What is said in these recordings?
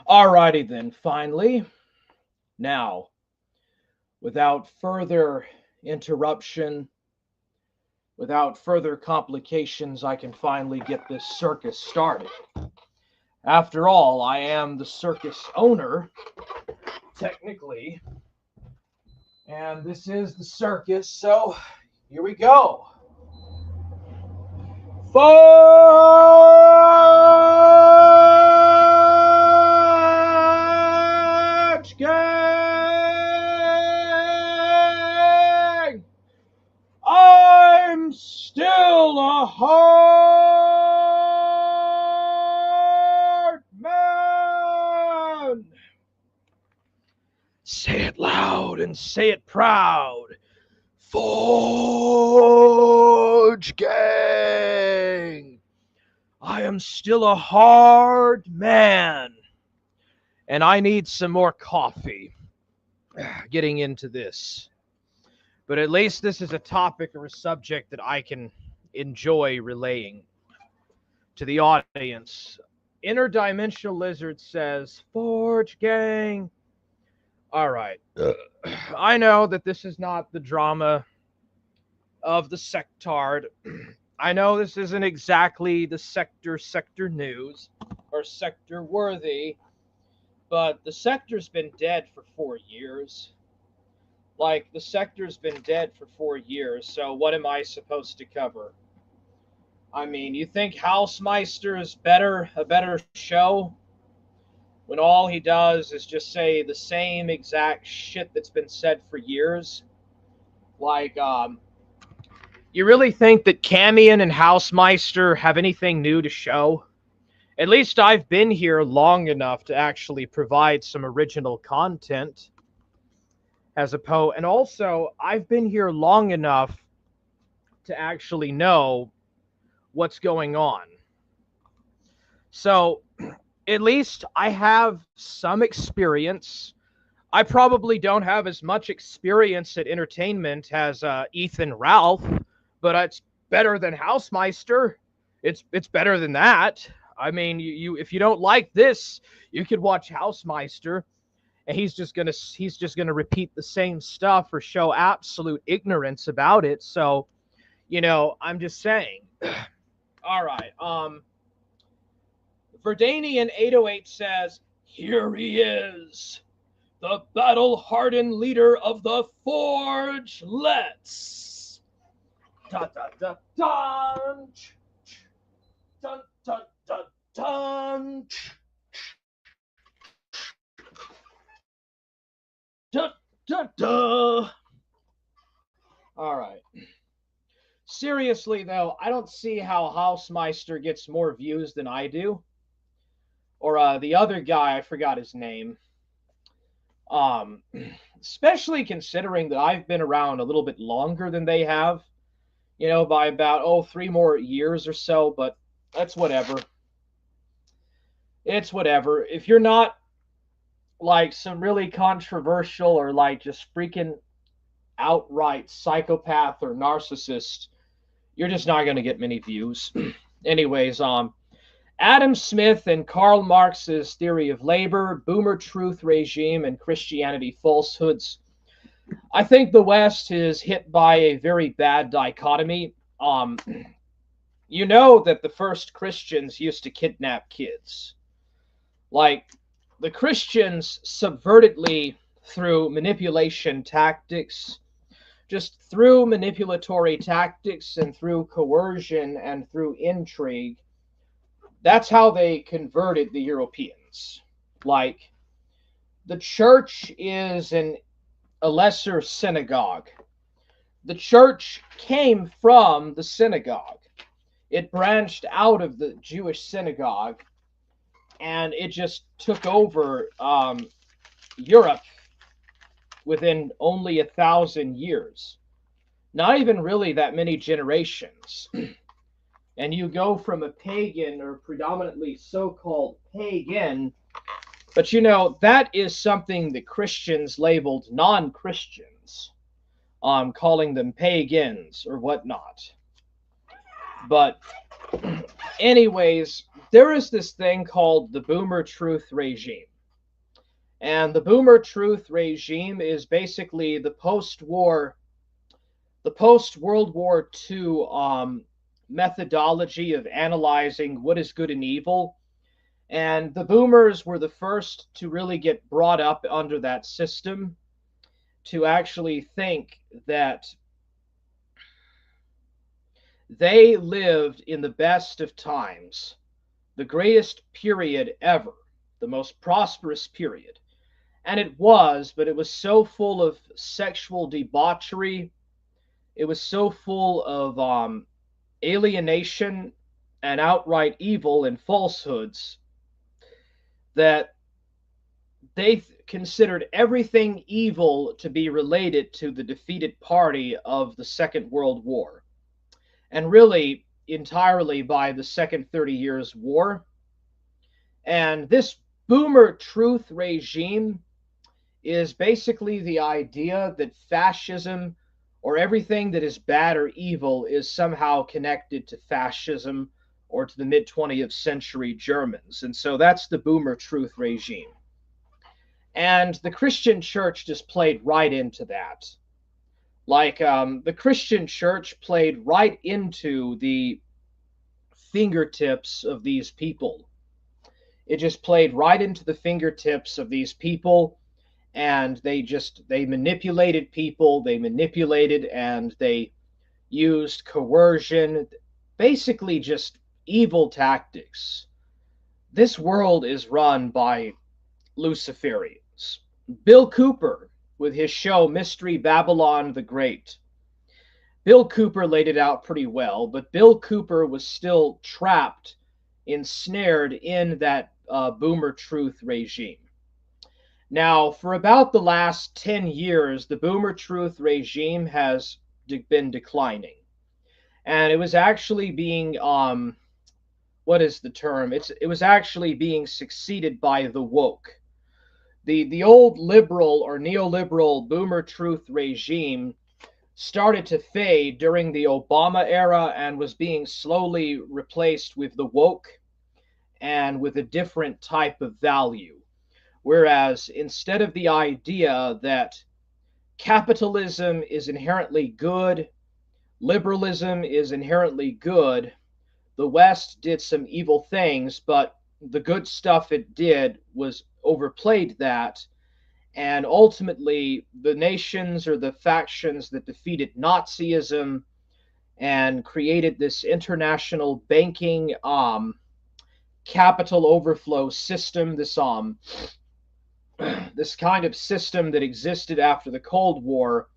Alrighty then, finally. Now, without further interruption, without further complications, I can finally get this circus started. After all, I am the circus owner, technically, and this is the circus, so here we go. Forge gang! I'm still a hard man. Say it loud and say it proud. Forge gang! I am still a hard man. And I need some more coffee getting into this. But at least this is a topic or a subject that I can enjoy relaying to the audience. Interdimensional Lizard says, Forge gang. All right. I know that this is not the drama of the sectard. I know this isn't exactly the sector news or sector worthy, but the sector's been dead for 4 years. Like, the sector's been dead for 4 years, so what am I supposed to cover? I mean, you think Housemeister is a better show? When all he does is just say the same exact shit that's been said for years? Like, you really think that Camion and Housemeister have anything new to show? At least I've been here long enough to actually provide some original content. And also, I've been here long enough to actually know what's going on. So, at least I have some experience. I probably don't have as much experience at entertainment as Ethan Ralph, but it's better than Housemeister. It's better than that. I mean, you if you don't like this, you could watch Housemeister, and he's just gonna repeat the same stuff or show absolute ignorance about it. So, I'm just saying. All right. Verdanian 808 says, "Here he is, the battle-hardened leader of the Forge. Let's da da da dun dun dun dun dun da da da." All right. Seriously though, I don't see how Housemeister gets more views than I do. Or the other guy, I forgot his name. Um, Especially considering that I've been around a little bit longer than they have, by about 3 more years or so, but that's whatever. It's whatever. If you're not like some really controversial or like just freaking outright psychopath or narcissist, you're just not going to get many views. Anyways, Adam Smith and Karl Marx's theory of labor, boomer truth regime, and Christianity falsehoods. I think the West is hit by a very bad dichotomy. You know that the first Christians used to kidnap kids. Like, the Christians subvertedly, through manipulation tactics, just through manipulatory tactics and through coercion and through intrigue, that's how they converted the Europeans. Like, the church is a lesser synagogue. The church came from the synagogue. It branched out of the Jewish synagogue, and it just took over Europe within only 1,000 years. Not even really that many generations. And you go from a pagan or predominantly so-called pagan, but that is something that Christians labeled non-Christians, calling them pagans or whatnot. But anyways, there is this thing called the boomer truth regime. And the boomer truth regime is basically the post-World War II methodology of analyzing what is good and evil. And the boomers were the first to really get brought up under that system, to actually think that they lived in the best of times, the greatest period ever, the most prosperous period. And it was, but it was so full of sexual debauchery. It was so full of alienation and outright evil and falsehoods that they considered everything evil to be related to the defeated party of the Second World War, and really entirely by the Second 30 Years' War. And this boomer truth regime is basically the idea that fascism, or everything that is bad or evil, is somehow connected to fascism or to the mid-20th century Germans. And so that's the boomer truth regime. And the Christian church just played right into that. Like, the Christian church played right into the fingertips of these people. It just played right into the fingertips of these people, and they manipulated people, they manipulated and they used coercion, basically just evil tactics. This world is run by Luciferians. Bill Cooper, with his show Mystery Babylon the Great, Bill Cooper laid it out pretty well, but Bill Cooper was still trapped, ensnared in that boomer truth regime. Now, for about the last 10 years, the boomer truth regime has been declining. And it was actually being, what is the term? It was actually being succeeded by the woke. The old liberal or neoliberal boomer truth regime started to fade during the Obama era and was being slowly replaced with the woke and with a different type of value. Whereas instead of the idea that capitalism is inherently good, liberalism is inherently good, the West did some evil things, but the good stuff it did was overplayed that. And ultimately, the nations or the factions that defeated Nazism and created this international banking capital overflow system, this kind of system that existed after the Cold War,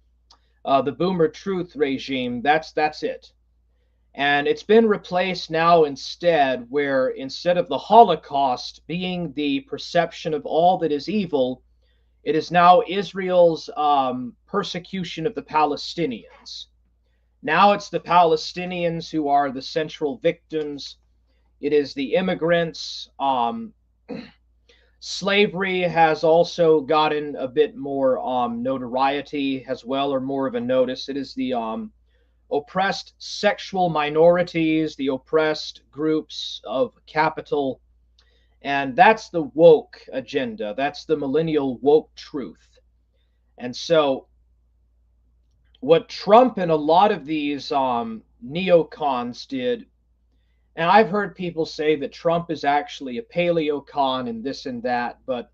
the boomer truth regime, that's it. And it's been replaced now instead, where instead of the Holocaust being the perception of all that is evil, it is now Israel's persecution of the Palestinians. Now it's the Palestinians who are the central victims. It is the immigrants. Slavery has also gotten a bit more notoriety as well, or more of a notice. It is the oppressed sexual minorities, the oppressed groups of capital. And that's the woke agenda. That's the millennial woke truth. And so what Trump and a lot of these neocons did, and I've heard people say that Trump is actually a paleocon and this and that, but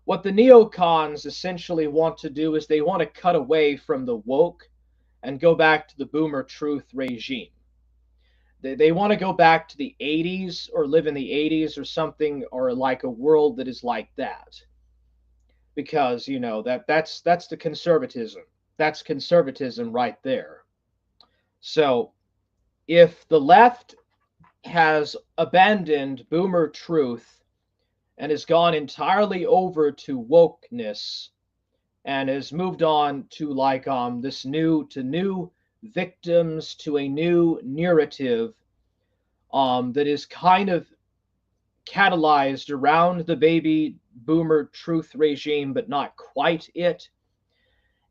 what the neocons essentially want to do is they want to cut away from the woke and go back to the boomer truth regime. They want to go back to the 80s or live in the 80s or something, or like a world that is like that. Because, you know, that's the conservatism. That's conservatism right there. So if the left has abandoned boomer truth and has gone entirely over to wokeness and has moved on to like this new victims, to a new narrative that is kind of catalyzed around the baby boomer truth regime, but not quite it.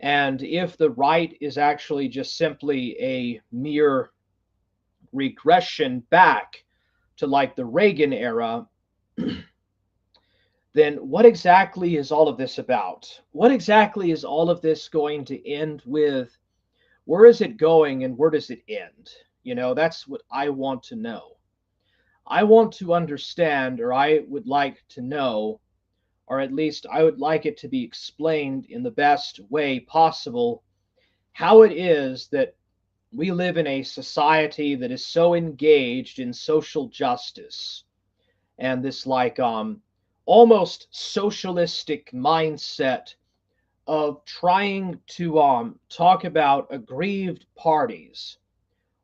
And if the right is actually just simply a mere regression back to like the Reagan era, then what exactly is all of this about? What exactly is all of this going to end with? Where is it going and where does it end? That's what I want to know. I want to understand, or I would like to know, or at least I would like it to be explained in the best way possible, how it is that we live in a society that is so engaged in social justice and this almost socialistic mindset of trying to talk about aggrieved parties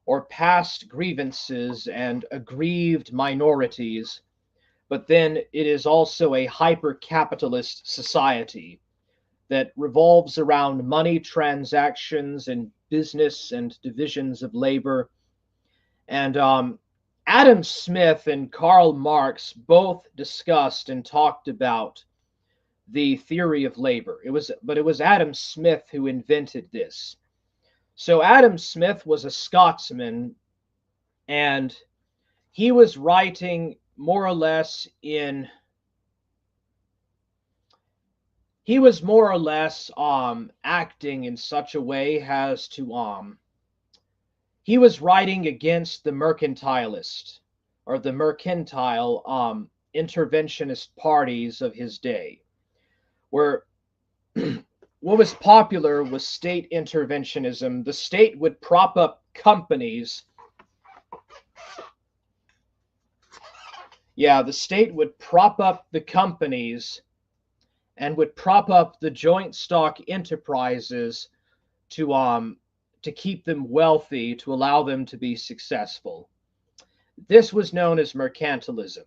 or past grievances and aggrieved minorities, but then it is also a hyper-capitalist society that revolves around money transactions and business and divisions of labor. And Adam Smith and Karl Marx both discussed and talked about the theory of labor. But it was Adam Smith who invented this. So Adam Smith was a Scotsman, and he was writing more or less in he was more or less acting in such a way as to he was writing against the mercantilist or the mercantile interventionist parties of his day, where what was popular was state interventionism. The state would prop up companies. Yeah, the state would prop up the companies and would prop up the joint stock enterprises to keep them wealthy, to allow them to be successful. This was known as mercantilism.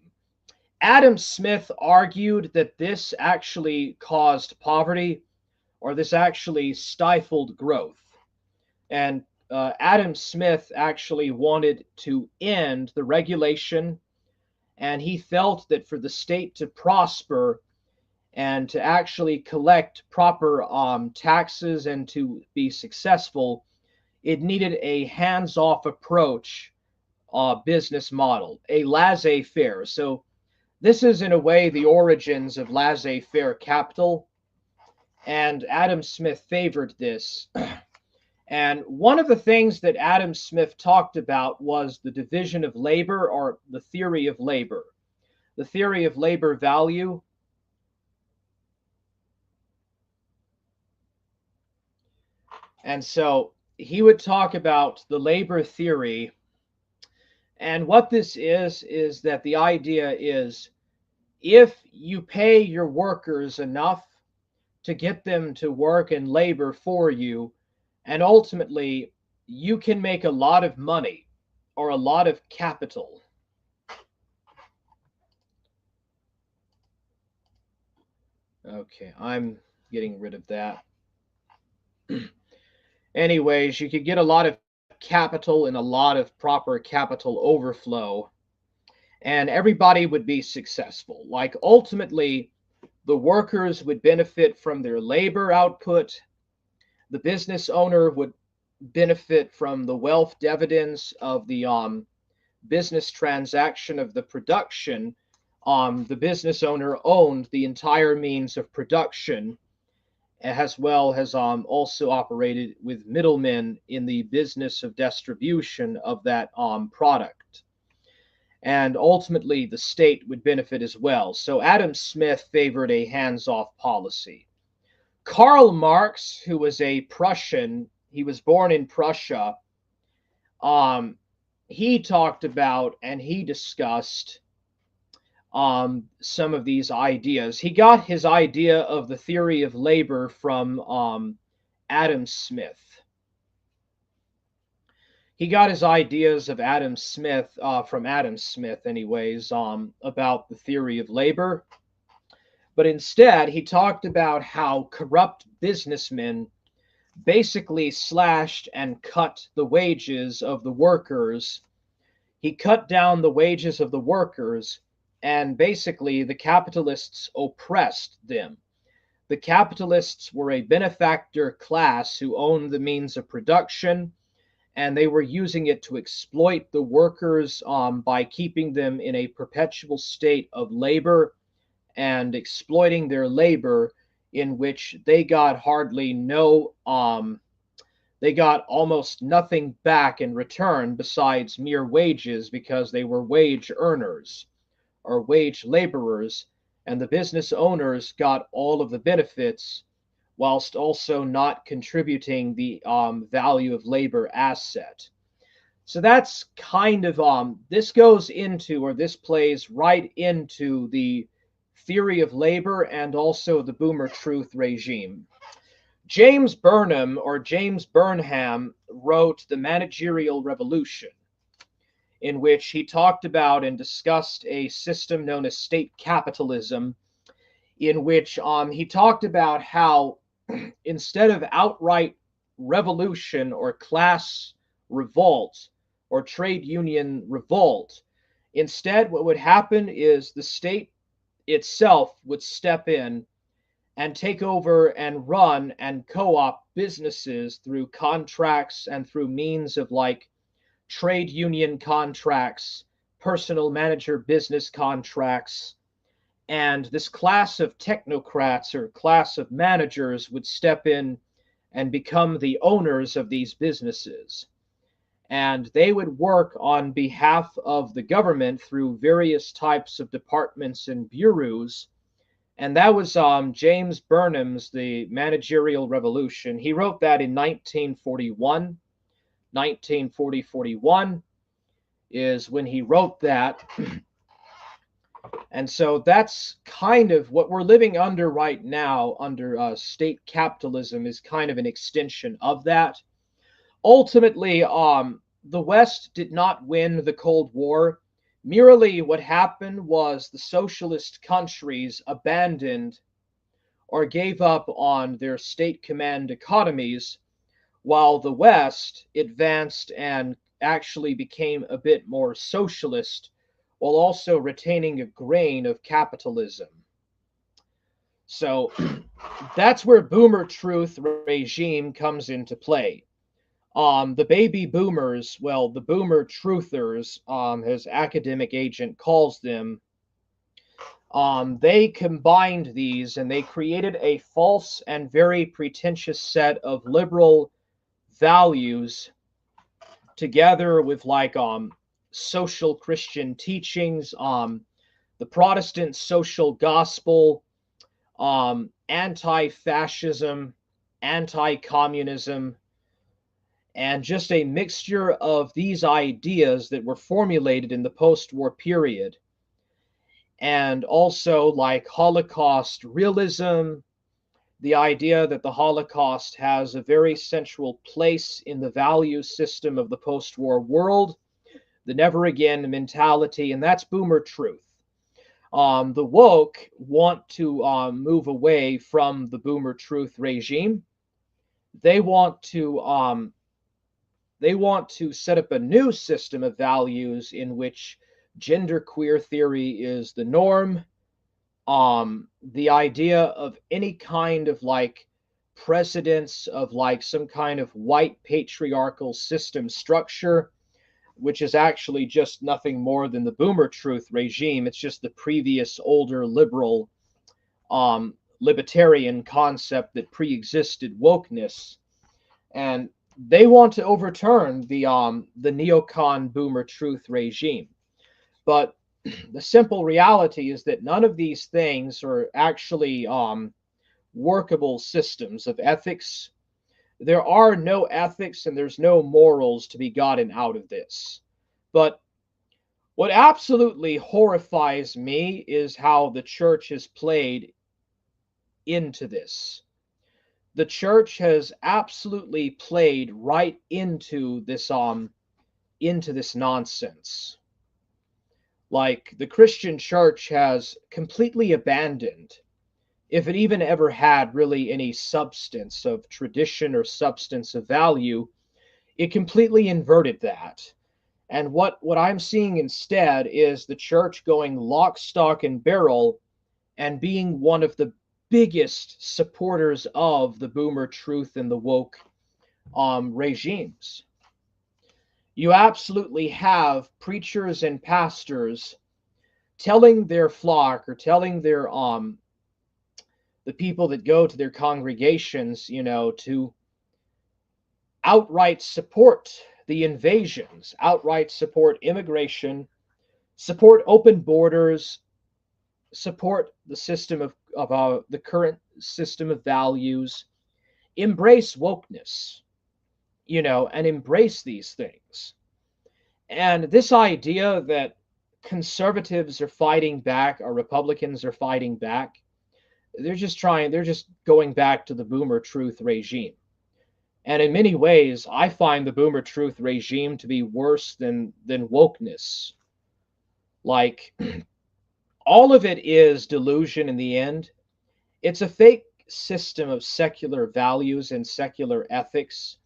Adam Smith argued that this actually caused poverty, or this actually stifled growth. And Adam Smith actually wanted to end the regulation, and he felt that for the state to prosper and to actually collect proper taxes and to be successful, it needed a hands-off approach business model, a laissez-faire. So this is in a way the origins of laissez-faire capital, and Adam Smith favored this. And one of the things that Adam Smith talked about was the division of labor, or the theory of labor. The theory of labor value. And so he would talk about the labor theory. And what this is that the idea is, if you pay your workers enough to get them to work and labor for you, and ultimately you can make a lot of money or a lot of capital. Okay, I'm getting rid of that. Anyways, you could get a lot of capital and a lot of proper capital overflow, and everybody would be successful. Like ultimately, the workers would benefit from their labor output. The business owner would benefit from the wealth dividends of the business transaction of the production. The business owner owned the entire means of production, as well as also operated with middlemen in the business of distribution of that product. And ultimately, the state would benefit as well. So Adam Smith favored a hands-off policy. Karl Marx, who was a Prussian, he was born in Prussia, he talked about and he discussed some of these ideas. He got his idea of the theory of labor from Adam Smith. He got his ideas of Adam Smith from Adam Smith, anyways, about the theory of labor. But instead, he talked about how corrupt businessmen basically slashed and cut the wages of the workers. He cut down the wages of the workers, and basically the capitalists oppressed them. The capitalists were a benefactor class who owned the means of production, and they were using it to exploit the workers by keeping them in a perpetual state of labor and exploiting their labor, in which they got hardly no they got almost nothing back in return besides mere wages, because they were wage earners or wage laborers, and the business owners got all of the benefits whilst also not contributing the value of labor asset. So that's kind of this goes into, or this plays right into, the theory of labor and also the boomer truth regime. James Burnham, or James Burnham, wrote The Managerial Revolution, in which he talked about and discussed a system known as state capitalism, in which he talked about how instead of outright revolution or class revolt or trade union revolt, instead what would happen is the state itself would step in and take over and run and co-op businesses through contracts and through means of like trade union contracts, personal manager business contracts, and this class of technocrats or class of managers would step in and become the owners of these businesses. And they would work on behalf of the government through various types of departments and bureaus. And that was James Burnham's The Managerial Revolution. He wrote that in 1941. 1940-41 is when he wrote that. And so that's kind of what we're living under right now, under state capitalism, is kind of an extension of that. Ultimately, the West did not win the Cold War. Merely what happened was the socialist countries abandoned or gave up on their state command economies, while the West advanced and actually became a bit more socialist, while also retaining a grain of capitalism. So that's where boomer truth regime comes into play. The baby boomers, well, the boomer truthers, as academic agent calls them, they combined these and they created a false and very pretentious set of liberal values together with like social Christian teachings, the Protestant social gospel, anti-fascism, anti-communism, and just a mixture of these ideas that were formulated in the post-war period. And also like Holocaust realism, the idea that the Holocaust has a very central place in the value system of the post-war world, the never again mentality, and that's boomer truth. The woke want to move away from the boomer truth regime. They want to set up a new system of values in which genderqueer theory is the norm. The idea of any kind of like precedence of like some kind of white patriarchal system structure, which is actually just nothing more than the boomer truth regime. It's just the previous older liberal libertarian concept that pre-existed wokeness. And they want to overturn the neocon boomer truth regime. But the simple reality is that none of these things are actually workable systems of ethics. There are no ethics and there's no morals to be gotten out of this. But what absolutely horrifies me is how the church has played into this. The church has absolutely played right into this nonsense. Like, the Christian church has completely abandoned, if it even ever had really any substance of tradition or substance of value, it completely inverted that. And what I'm seeing instead is the church going lock, stock, and barrel and being one of the biggest supporters of the boomer truth and the woke regimes. You absolutely have preachers and pastors telling their flock or telling their the people that go to their congregations, to outright support the invasions, outright support immigration, support open borders, support the system of the current system of values, embrace wokeness, and embrace these things. And this idea that conservatives are fighting back or Republicans are fighting back, they're just going back to the boomer truth regime. And in many ways, I find the boomer truth regime to be worse than wokeness. Like, all of it is delusion in the end. It's a fake system of secular values and secular ethics,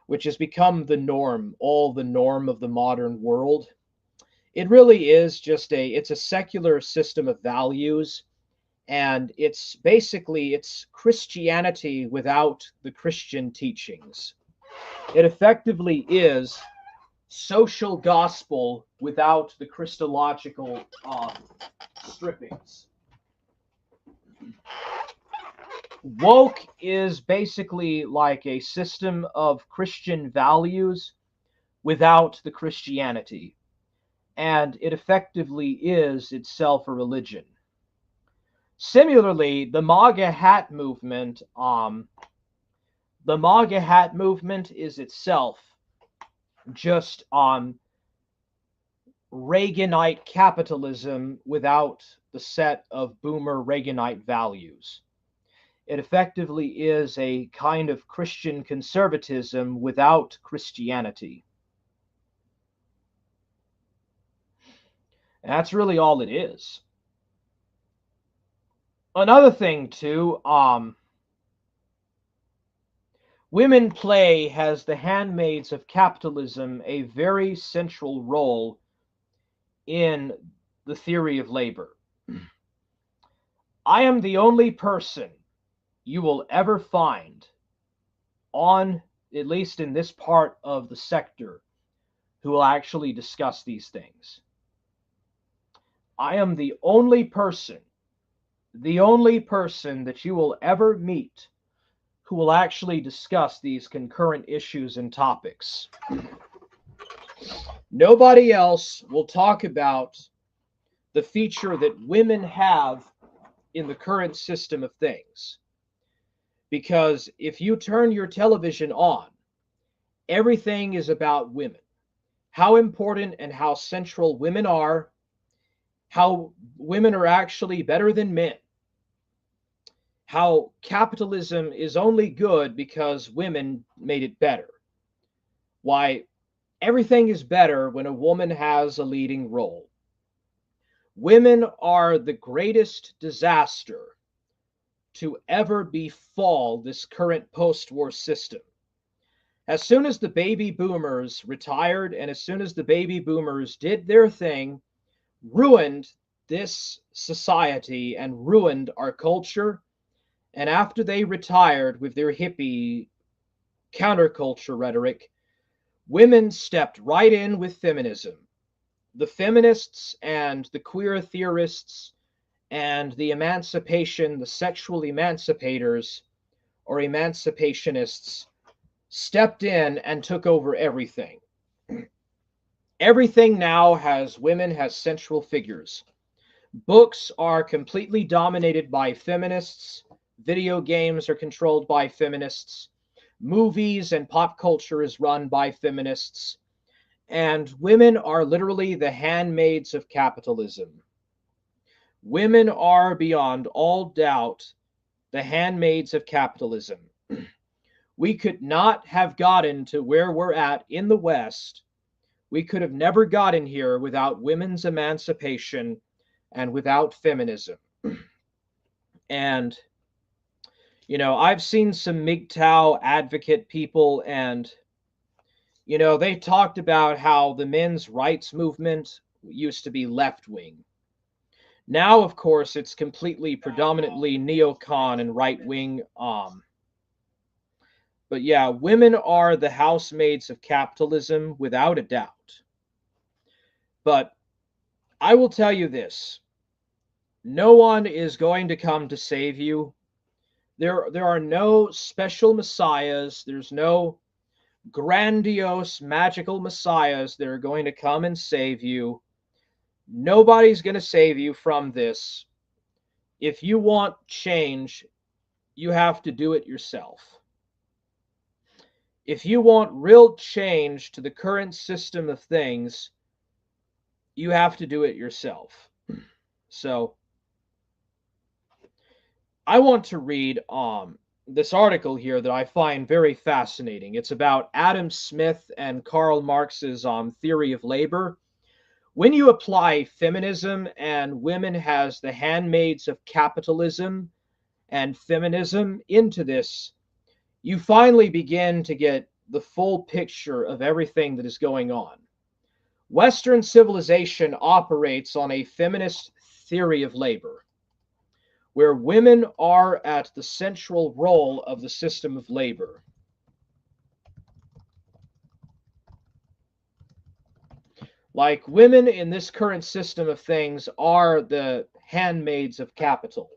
which has become the norm, all the norm of the modern world. It really is it's a secular system of values, and it's Christianity without the Christian teachings. It effectively is social gospel without the Christological strippings. Woke is basically like a system of Christian values without the Christianity, and it effectively is itself a religion. Similarly, the MAGA hat movement, is itself just Reaganite capitalism without the set of boomer Reaganite values. It effectively is a kind of Christian conservatism without Christianity. And that's really all it is. Another thing, too, women play, as the handmaids of capitalism, a very central role in the theory of labor. I am the only person you will ever find on, at least in this part of the sector, who will actually discuss these things. I am the only person that you will ever meet who will actually discuss these concurrent issues and topics. Nobody else will talk about the feature that women have in the current system of things. Because if you turn your television on, everything is about women. How important and how central women are, how women are actually better than men, how capitalism is only good because women made it better. Why, everything is better when a woman has a leading role. Women are the greatest disaster to ever befall this current post-war system. As soon as the baby boomers retired, and as soon as the baby boomers did their thing, ruined this society and ruined our culture, and after they retired with their hippie counterculture rhetoric, women stepped right in with feminism. The feminists and the queer theorists and the sexual emancipators or emancipationists stepped in and took over everything. Everything now has central figures. Books are completely dominated by feminists. Video games are controlled by feminists. Movies and pop culture is run by feminists. And women are literally the handmaids of capitalism. Women are, beyond all doubt, the handmaids of capitalism. We could not have gotten to where we're at in the West. We could have never gotten here without women's emancipation and without feminism. And, I've seen some MGTOW advocate people, and, they talked about how the men's rights movement used to be left-wing. Now, of course, it's predominantly neocon and right-wing. But yeah, women are the housemaids of capitalism without a doubt. But I will tell you this. No one is going to come to save you. There are no special messiahs. There's no grandiose magical messiahs that are going to come and save you. Nobody's going to save you from this. If you want change, you have to do it yourself. If you want real change to the current system of things, you have to do it yourself. So I want to read this article here that I find very fascinating. It's about Adam Smith and Karl Marx's theory of labor. When you apply feminism and women as the handmaids of capitalism and feminism into this, you finally begin to get the full picture of everything that is going on. Western civilization operates on a feminist theory of labor, where women are at the central role of the system of labor. Like, women in this current system of things are the handmaids of capital.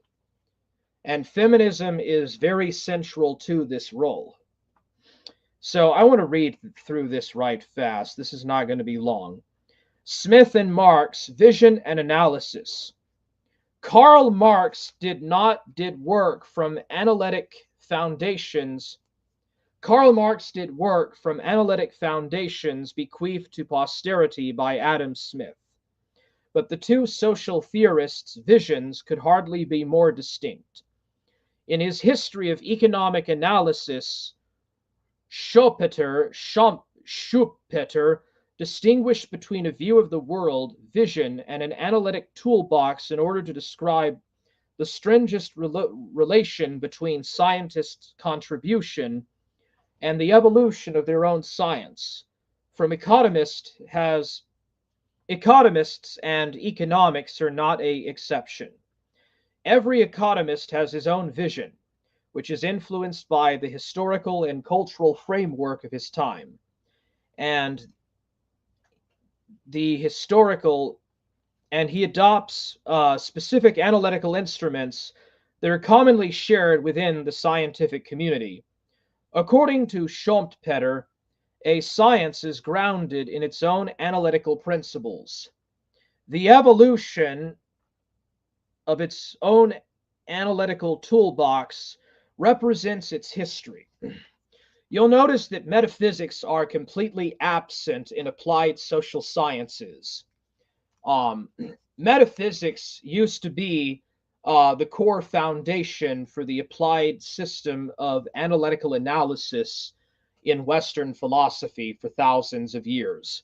And feminism is very central to this role. So I want to read through this right fast. This is not going to be long. Smith and Marx, Vision and Analysis. Karl Marx did work from analytic foundations. Karl Marx did work from analytic foundations bequeathed to posterity by Adam Smith. But the two social theorists' visions could hardly be more distinct. In his History of Economic Analysis, Schumpeter distinguished between a view of the world, vision, and an analytic toolbox in order to describe the stringent relation between scientists' contribution and the evolution of their own science. From economists and economics are not an exception. Every economist has his own vision, which is influenced by the historical and cultural framework of his time. And he adopts specific analytical instruments that are commonly shared within the scientific community. According to Schumpeter, a science is grounded in its own analytical principles. The evolution of its own analytical toolbox represents its history. You'll notice that metaphysics are completely absent in applied social sciences. Metaphysics used to be the core foundation for the applied system of analytical analysis in Western philosophy for thousands of years.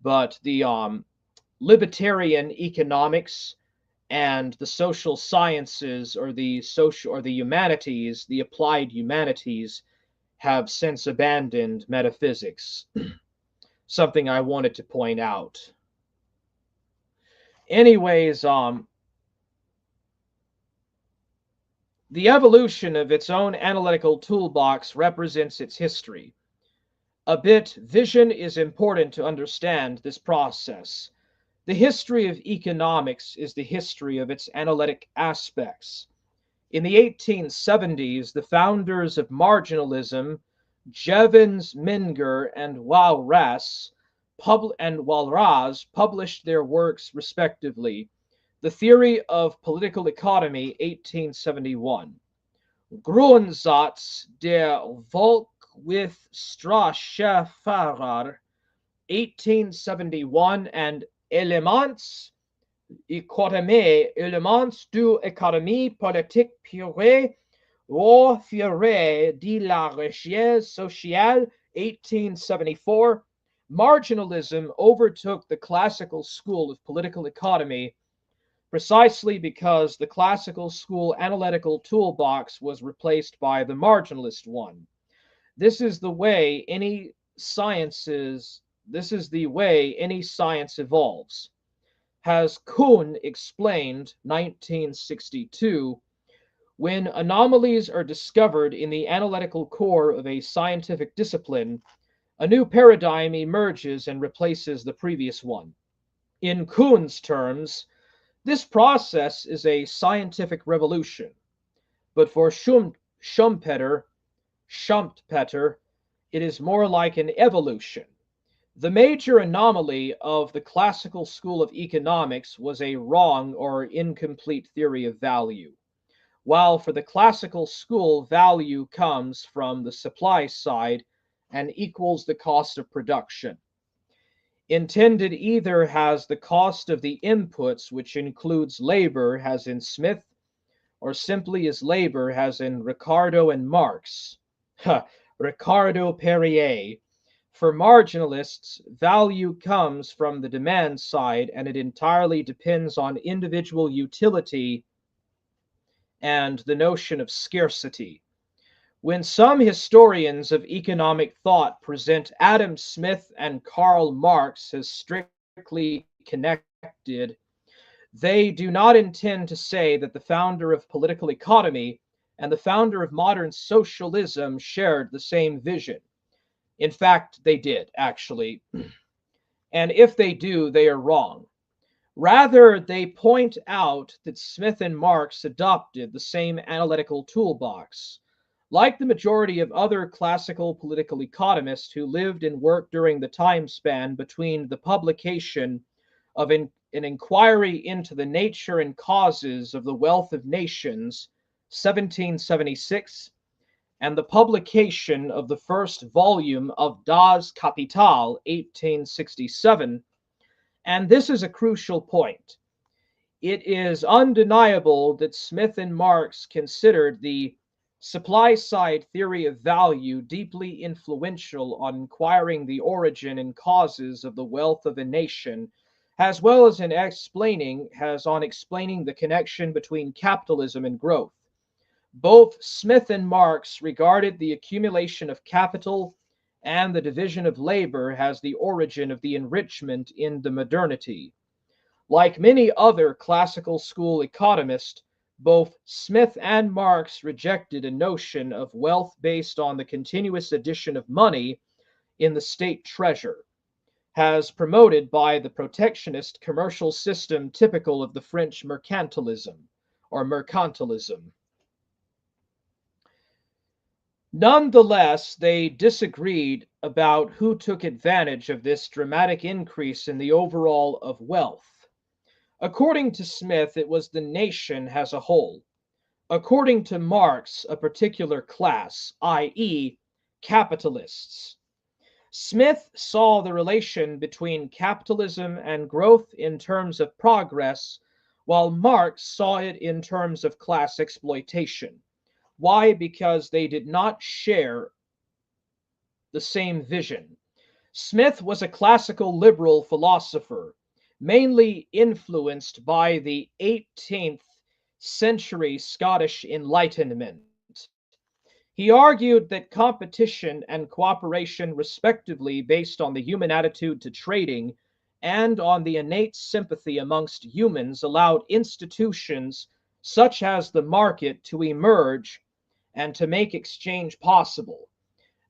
But the libertarian economics and the social sciences, or the humanities, the applied humanities, have since abandoned metaphysics. Something I wanted to point out. Anyways, the evolution of its own analytical toolbox represents its history. Vision is important to understand this process. The history of economics is the history of its analytic aspects. In the 1870s, the founders of marginalism, Jevons, Menger, and Walras, published their works respectively. The Theory of Political Economy, 1871. Grundsatz der Volkswirtschaftsfahrer, 1871, and Elements du économie politique pure au fureur de la recherche sociale, 1874, marginalism overtook the classical school of political economy precisely because the classical school analytical toolbox was replaced by the marginalist one. This is the way any science evolves. Has Kuhn explained, 1962, when anomalies are discovered in the analytical core of a scientific discipline, a new paradigm emerges and replaces the previous one. In Kuhn's terms, this process is a scientific revolution, but for Schumpeter, it is more like an evolution. The major anomaly of the classical school of economics was a wrong or incomplete theory of value, while for the classical school, value comes from the supply side and equals the cost of production. Intended either has the cost of the inputs, which includes labor, as in Smith, or simply as labor, as in Ricardo and Marx. Ricardo Perrier. For marginalists, value comes from the demand side, and it entirely depends on individual utility and the notion of scarcity. When some historians of economic thought present Adam Smith and Karl Marx as strictly connected, they do not intend to say that the founder of political economy and the founder of modern socialism shared the same vision. In fact, they did, actually. And if they do, they are wrong. Rather, they point out that Smith and Marx adopted the same analytical toolbox. Like the majority of other classical political economists who lived and worked during the time span between the publication of an inquiry into the nature and causes of the wealth of nations, 1776, and the publication of the first volume of Das Kapital, 1867, and this is a crucial point. It is undeniable that Smith and Marx considered the supply side theory of value deeply influential on inquiring the origin and causes of the wealth of a nation, as well as explaining the connection between capitalism and growth. Both Smith and Marx regarded the accumulation of capital and the division of labor as the origin of the enrichment in the modernity. Like many other classical school economists, both Smith and Marx rejected a notion of wealth based on the continuous addition of money in the state treasure, as promoted by the protectionist commercial system typical of the French mercantilism. Nonetheless, they disagreed about who took advantage of this dramatic increase in the overall of wealth. According to Smith, it was the nation as a whole. According to Marx, a particular class, i.e., capitalists. Smith saw the relation between capitalism and growth in terms of progress, while Marx saw it in terms of class exploitation. Why? Because they did not share the same vision. Smith was a classical liberal philosopher, mainly influenced by the 18th century Scottish Enlightenment. He argued that competition and cooperation, respectively, based on the human attitude to trading and on the innate sympathy amongst humans, allowed institutions such as the market to emerge and to make exchange possible.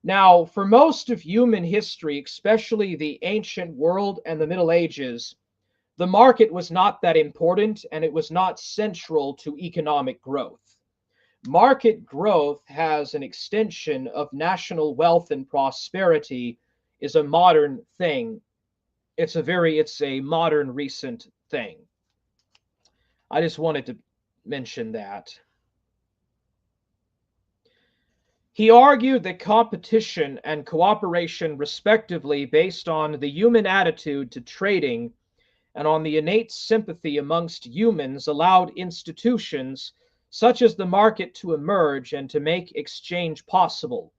Now, for most of human history, especially the ancient world and the Middle Ages, the market was not that important and it was not central to economic growth. Market growth has an extension of national wealth and prosperity is a modern thing. It's a modern recent thing. I just wanted to mention that. He argued that competition and cooperation, respectively, based on the human attitude to trading and on the innate sympathy amongst humans, allowed institutions such as the market to emerge and to make exchange possible.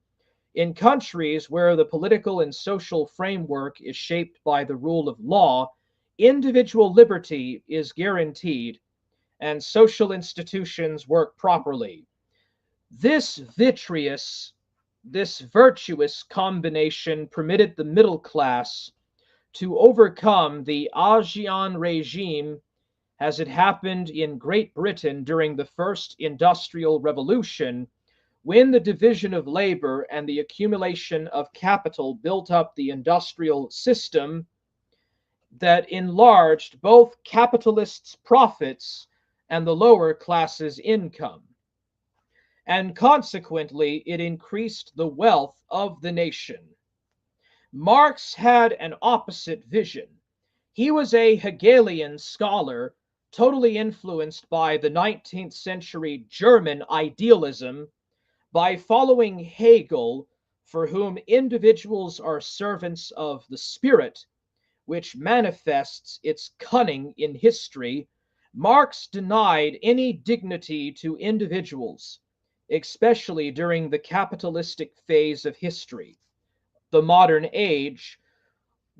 In countries where the political and social framework is shaped by the rule of law, individual liberty is guaranteed and social institutions work properly. This virtuous combination permitted the middle class to overcome the Ancien regime as it happened in Great Britain during the First Industrial Revolution, when the division of labor and the accumulation of capital built up the industrial system. that enlarged both capitalists' profits and the lower classes' income, and consequently it increased the wealth of the nation. Marx had an opposite vision. He was a Hegelian scholar, totally influenced by the 19th century German idealism, by following Hegel, for whom individuals are servants of the spirit, which manifests its cunning in history. Marx denied any dignity to individuals, especially during the capitalistic phase of history, the modern age,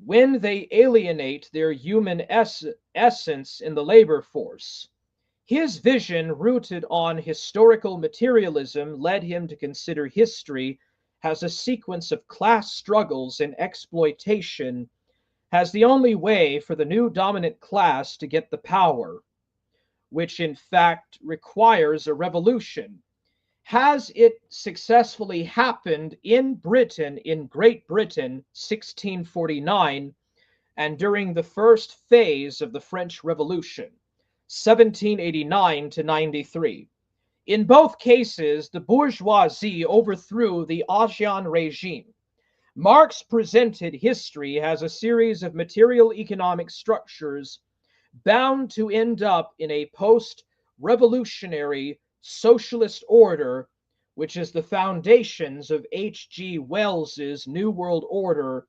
when they alienate their human essence in the labor force. His vision, rooted on historical materialism, led him to consider history as a sequence of class struggles and exploitation as the only way for the new dominant class to get the power, which in fact requires a revolution. Has it successfully happened in Britain, in Great Britain, 1649, and during the first phase of the French Revolution, 1789 to 93. In both cases, the bourgeoisie overthrew the Ancien regime. Marx presented history as a series of material economic structures bound to end up in a post-revolutionary socialist order, which is the foundations of H.G. Wells's New World Order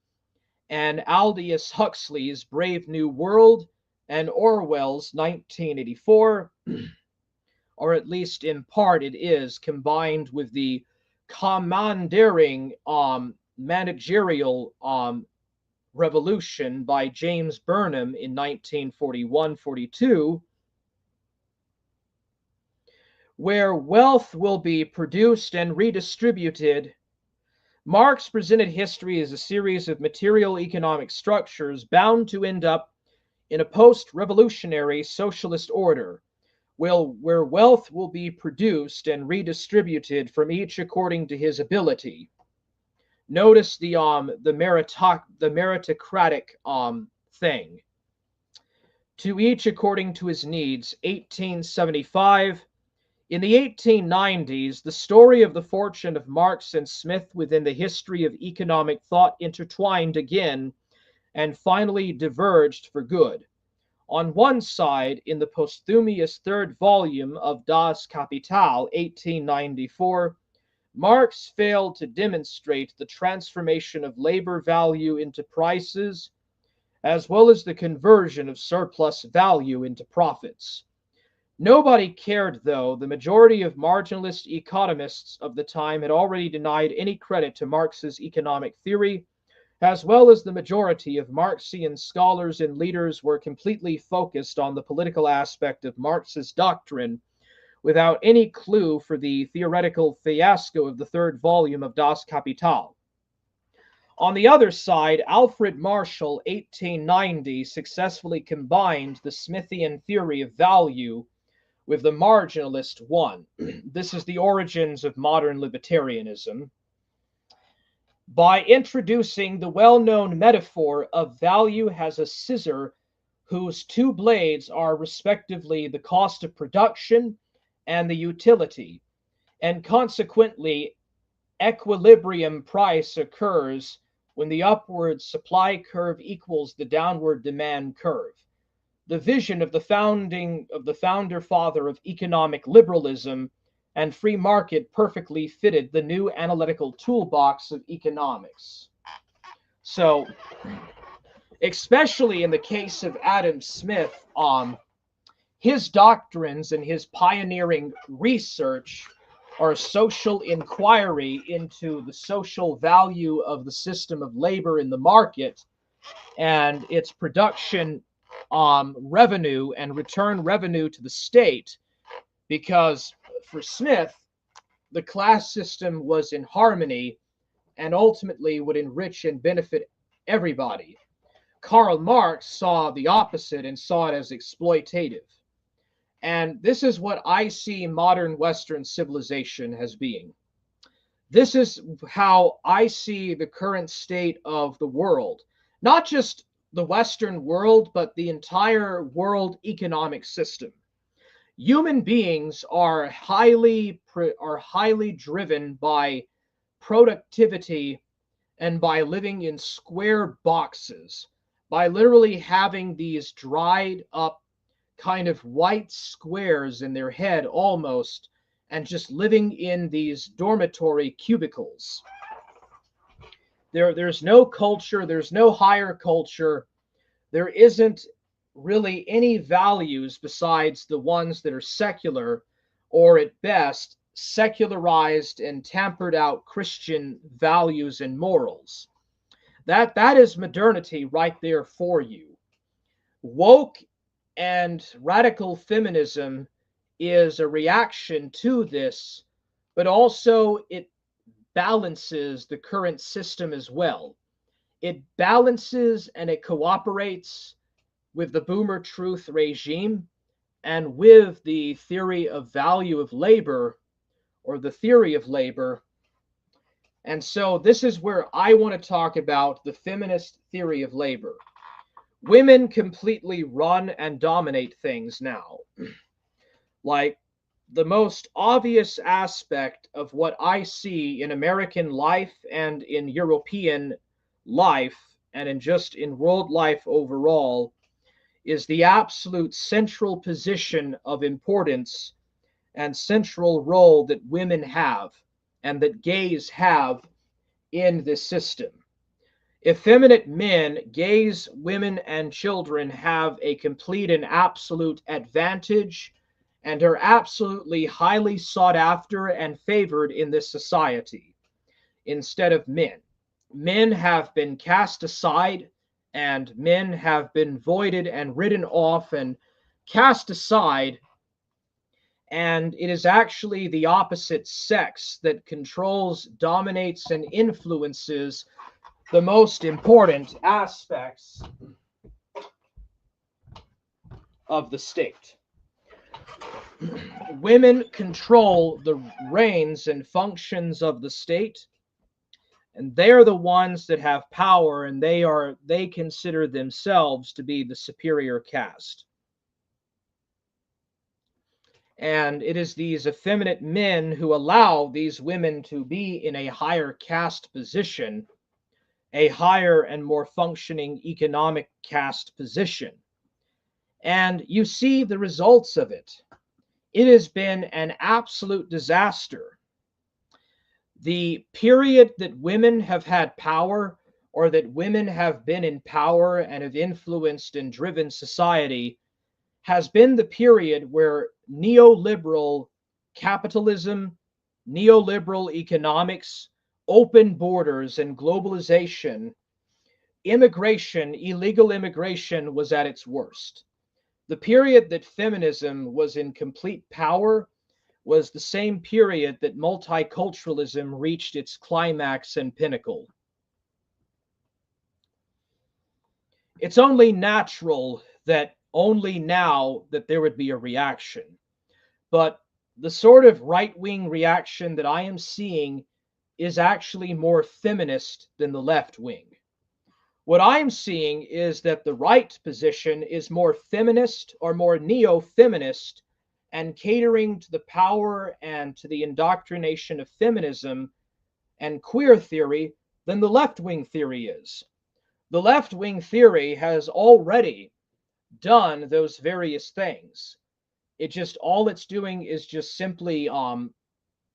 and Aldous Huxley's Brave New World and Orwell's 1984, or at least in part it is, combined with the commandeering managerial revolution by James Burnham in 1941-42, where wealth will be produced and redistributed. Marx presented history as a series of material economic structures bound to end up in a post-revolutionary socialist order, where wealth will be produced and redistributed from each according to his ability. Notice the meritocratic thing. To each according to his needs, 1875. In the 1890s, the story of the fortune of Marx and Smith within the history of economic thought intertwined again and finally diverged for good. On one side, in the posthumous third volume of Das Kapital, 1894, Marx failed to demonstrate the transformation of labor value into prices, as well as the conversion of surplus value into profits. Nobody cared, though. The majority of marginalist economists of the time had already denied any credit to Marx's economic theory, as well as the majority of Marxian scholars and leaders were completely focused on the political aspect of Marx's doctrine, without any clue for the theoretical fiasco of the third volume of Das Kapital. On the other side, Alfred Marshall, 1890, successfully combined the Smithian theory of value with the marginalist one. This is the origins of modern libertarianism. By introducing the well-known metaphor of value as a scissor whose two blades are respectively the cost of production and the utility, and consequently equilibrium price occurs when the upward supply curve equals the downward demand curve. The vision of the founder father of economic liberalism and free market perfectly fitted the new analytical toolbox of economics. So, especially in the case of Adam Smith, his doctrines and his pioneering research or social inquiry into the social value of the system of labor in the market and its production revenue and return revenue to the state, because for Smith, the class system was in harmony and ultimately would enrich and benefit everybody. Karl Marx saw the opposite and saw it as exploitative. And this is what I see modern Western civilization as being. This is how I see the current state of the world. Not just the Western world, but the entire world economic system. Human beings are highly driven by productivity and by living in square boxes, by literally having these dried up kind of white squares in their head almost, and just living in these dormitory cubicles. There's no culture, there's no higher culture, there isn't really any values besides the ones that are secular, or at best secularized and tampered out Christian values and morals. That is modernity right there for you. Woke and radical feminism is a reaction to this, but also it balances the current system as well. It balances and it cooperates with the boomer truth regime and with the theory of value of labor, or the theory of labor. And so this is where I want to talk about the feminist theory of labor. Women completely run and dominate things now. Like, the most obvious aspect of what I see in American life and in European life and in world life overall is the absolute central position of importance and central role that women have and that gays have in this system. Effeminate men, gays, women, and children have a complete and absolute advantage and are absolutely highly sought after and favored in this society instead of men. Men have been cast aside, and men have been voided and written off and cast aside, and it is actually the opposite sex that controls, dominates, and influences the most important aspects of the state. Women control the reins and functions of the state, and they're the ones that have power, and they consider themselves to be the superior caste. And it is these effeminate men who allow these women to be in a higher caste position, a higher and more functioning economic caste position. And you see the results of it. It has been an absolute disaster. The period that women have had power, or that women have been in power and have influenced and driven society, has been the period where neoliberal capitalism, neoliberal economics, open borders, and globalization, immigration, illegal immigration was at its worst. The period that feminism was in complete power was the same period that multiculturalism reached its climax and pinnacle. It's only natural that only now that there would be a reaction. But the sort of right-wing reaction that I am seeing is actually more feminist than the left wing. What I'm seeing is that the right position is more feminist or more neo-feminist and catering to the power and to the indoctrination of feminism and queer theory than the left-wing theory is. The left-wing theory has already done those various things. All it's doing is just simply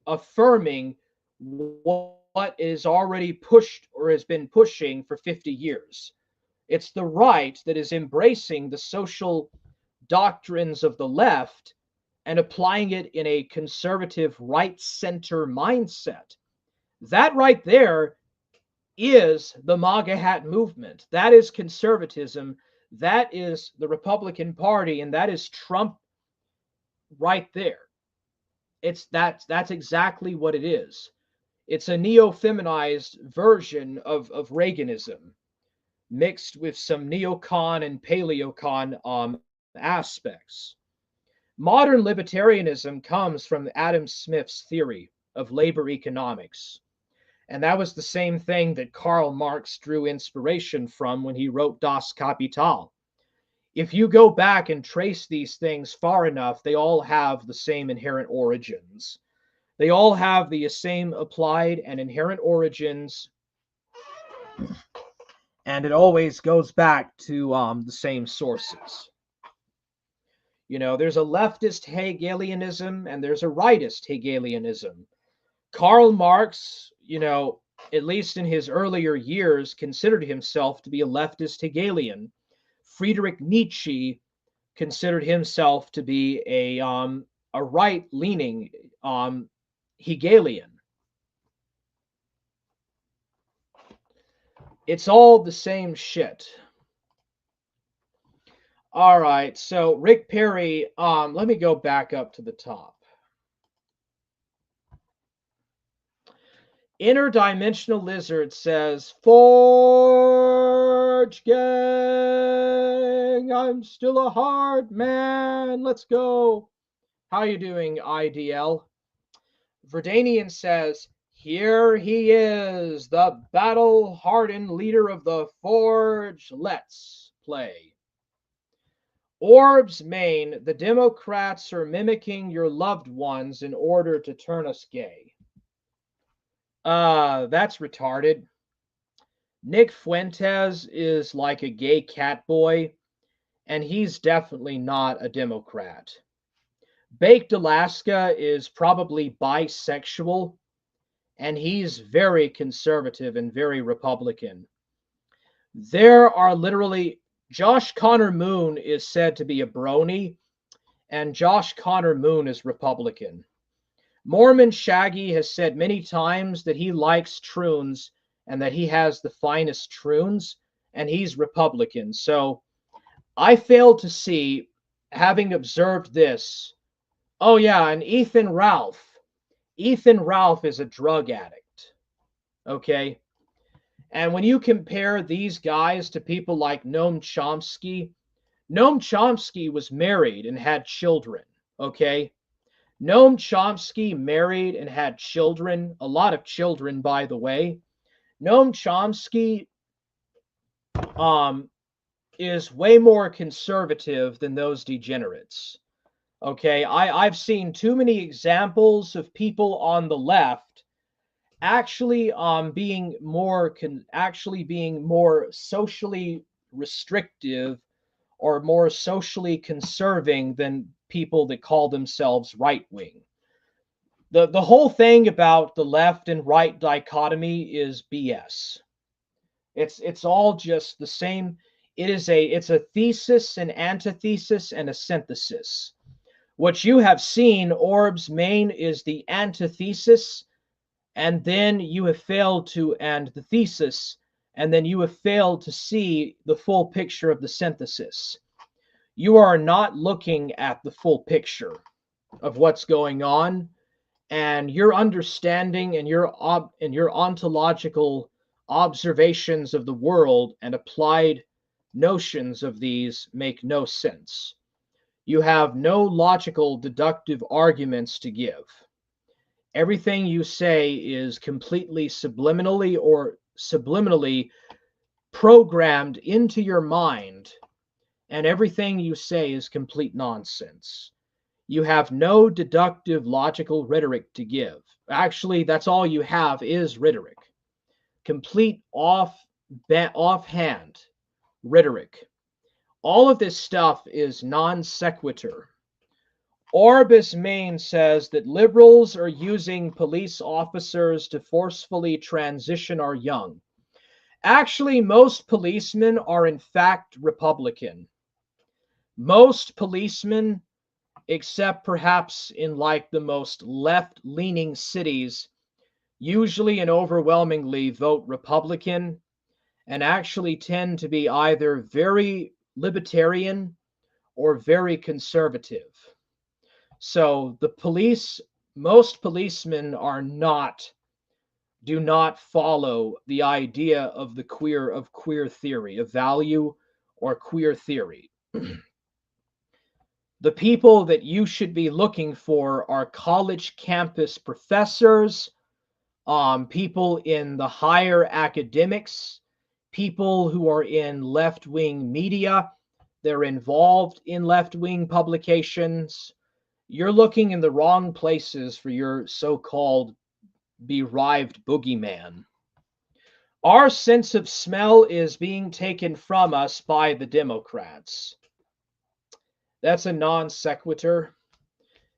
affirming what is already pushed or has been pushing for 50 years. It's the right that is embracing the social doctrines of the left and applying it in a conservative right-center mindset. That right there is the MAGA hat movement. That is conservatism. That is the Party, and that is Trump right there. That's exactly what it is. It's a neo-feminized version of Reaganism, mixed with some neocon and paleocon aspects. Modern libertarianism comes from Adam Smith's theory of labor economics. And that was the same thing that Karl Marx drew inspiration from when he wrote Das Kapital. If you go back and trace these things far enough, they all have the same inherent origins. They all have the same applied and inherent origins, and it always goes back to the same sources. You know, there's a leftist Hegelianism and there's a rightist Hegelianism. Karl Marx, you know, at least in his earlier years, considered himself to be a leftist Hegelian. Friedrich Nietzsche considered himself to be a right-leaning Hegelian. It's all the same shit. All right, so Rick Perry, let me go back up to the top. Interdimensional Lizard says, Forge gang, I'm still a hard man, let's go. How you doing, IDL? Verdanian says, here he is, the battle-hardened leader of the Forge, let's play. Orbs Main, the Democrats are mimicking your loved ones in order to turn us gay. That's retarded. Nick Fuentes is like a gay cat boy, and he's definitely not a Democrat. Baked Alaska is probably bisexual, and he's very conservative and very Republican. There are literally, Josh Connor Moon is said to be a brony, and Josh Connor Moon is Republican. Mormon Shaggy has said many times that he likes troons and that he has the finest troons, and he's Republican. So I fail to see, having observed this, oh yeah, and Ethan Ralph. Ethan Ralph is a drug addict. Okay? And when you compare these guys to people like Noam Chomsky was married and had children. Okay? Noam Chomsky married and had children, a lot of children, by the way. Noam Chomsky is way more conservative than those degenerates. Okay, I've seen too many examples of people on the left actually being more socially restrictive or more socially conserving than people that call themselves right wing. The whole thing about the left and right dichotomy is BS. It's all just the same. It's a thesis, an antithesis, and a synthesis. What you have seen, Orbs Main, is the antithesis, and then you have failed to, and the thesis, and then you have failed to see the full picture of the synthesis. You are not looking at the full picture of what's going on, and your understanding and your ontological observations of the world and applied notions of these make no sense. You have no logical deductive arguments to give. Everything you say is completely subliminally programmed into your mind, and everything you say is complete nonsense. You have no deductive logical rhetoric to give. Actually, that's all you have is rhetoric. Complete offhand rhetoric. All of this stuff is non sequitur. Orbis Main says that liberals are using police officers to forcefully transition our young. Actually, most policemen are in fact Republican. Most policemen, except perhaps in like the most left-leaning cities, usually and overwhelmingly vote Republican and actually tend to be either very libertarian or very conservative. So the police, most policemen do not follow the idea of queer theory, of value or queer theory. The people that you should be looking for are college campus professors, people in the higher academics, people who are in left-wing media, they're involved in left-wing publications. You're looking in the wrong places for your so-called derived boogeyman. Our sense of smell is being taken from us by the Democrats. That's a non sequitur.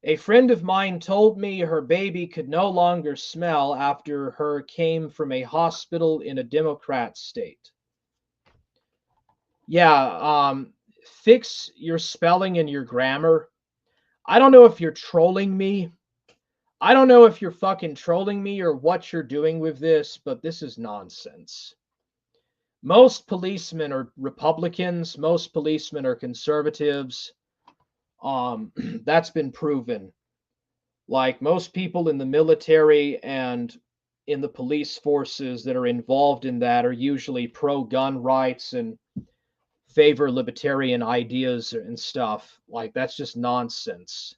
A friend of mine told me her baby could no longer smell after her came from a hospital in a Democrat state. Yeah, fix your spelling and your grammar. I don't know if you're trolling me. I don't know if you're fucking trolling me or what you're doing with this, but this is nonsense. Most policemen are Republicans, most policemen are conservatives. That's been proven. Like most people in the military and in the police forces that are involved in that are usually pro-gun rights and favor libertarian ideas and stuff. Like that's just nonsense.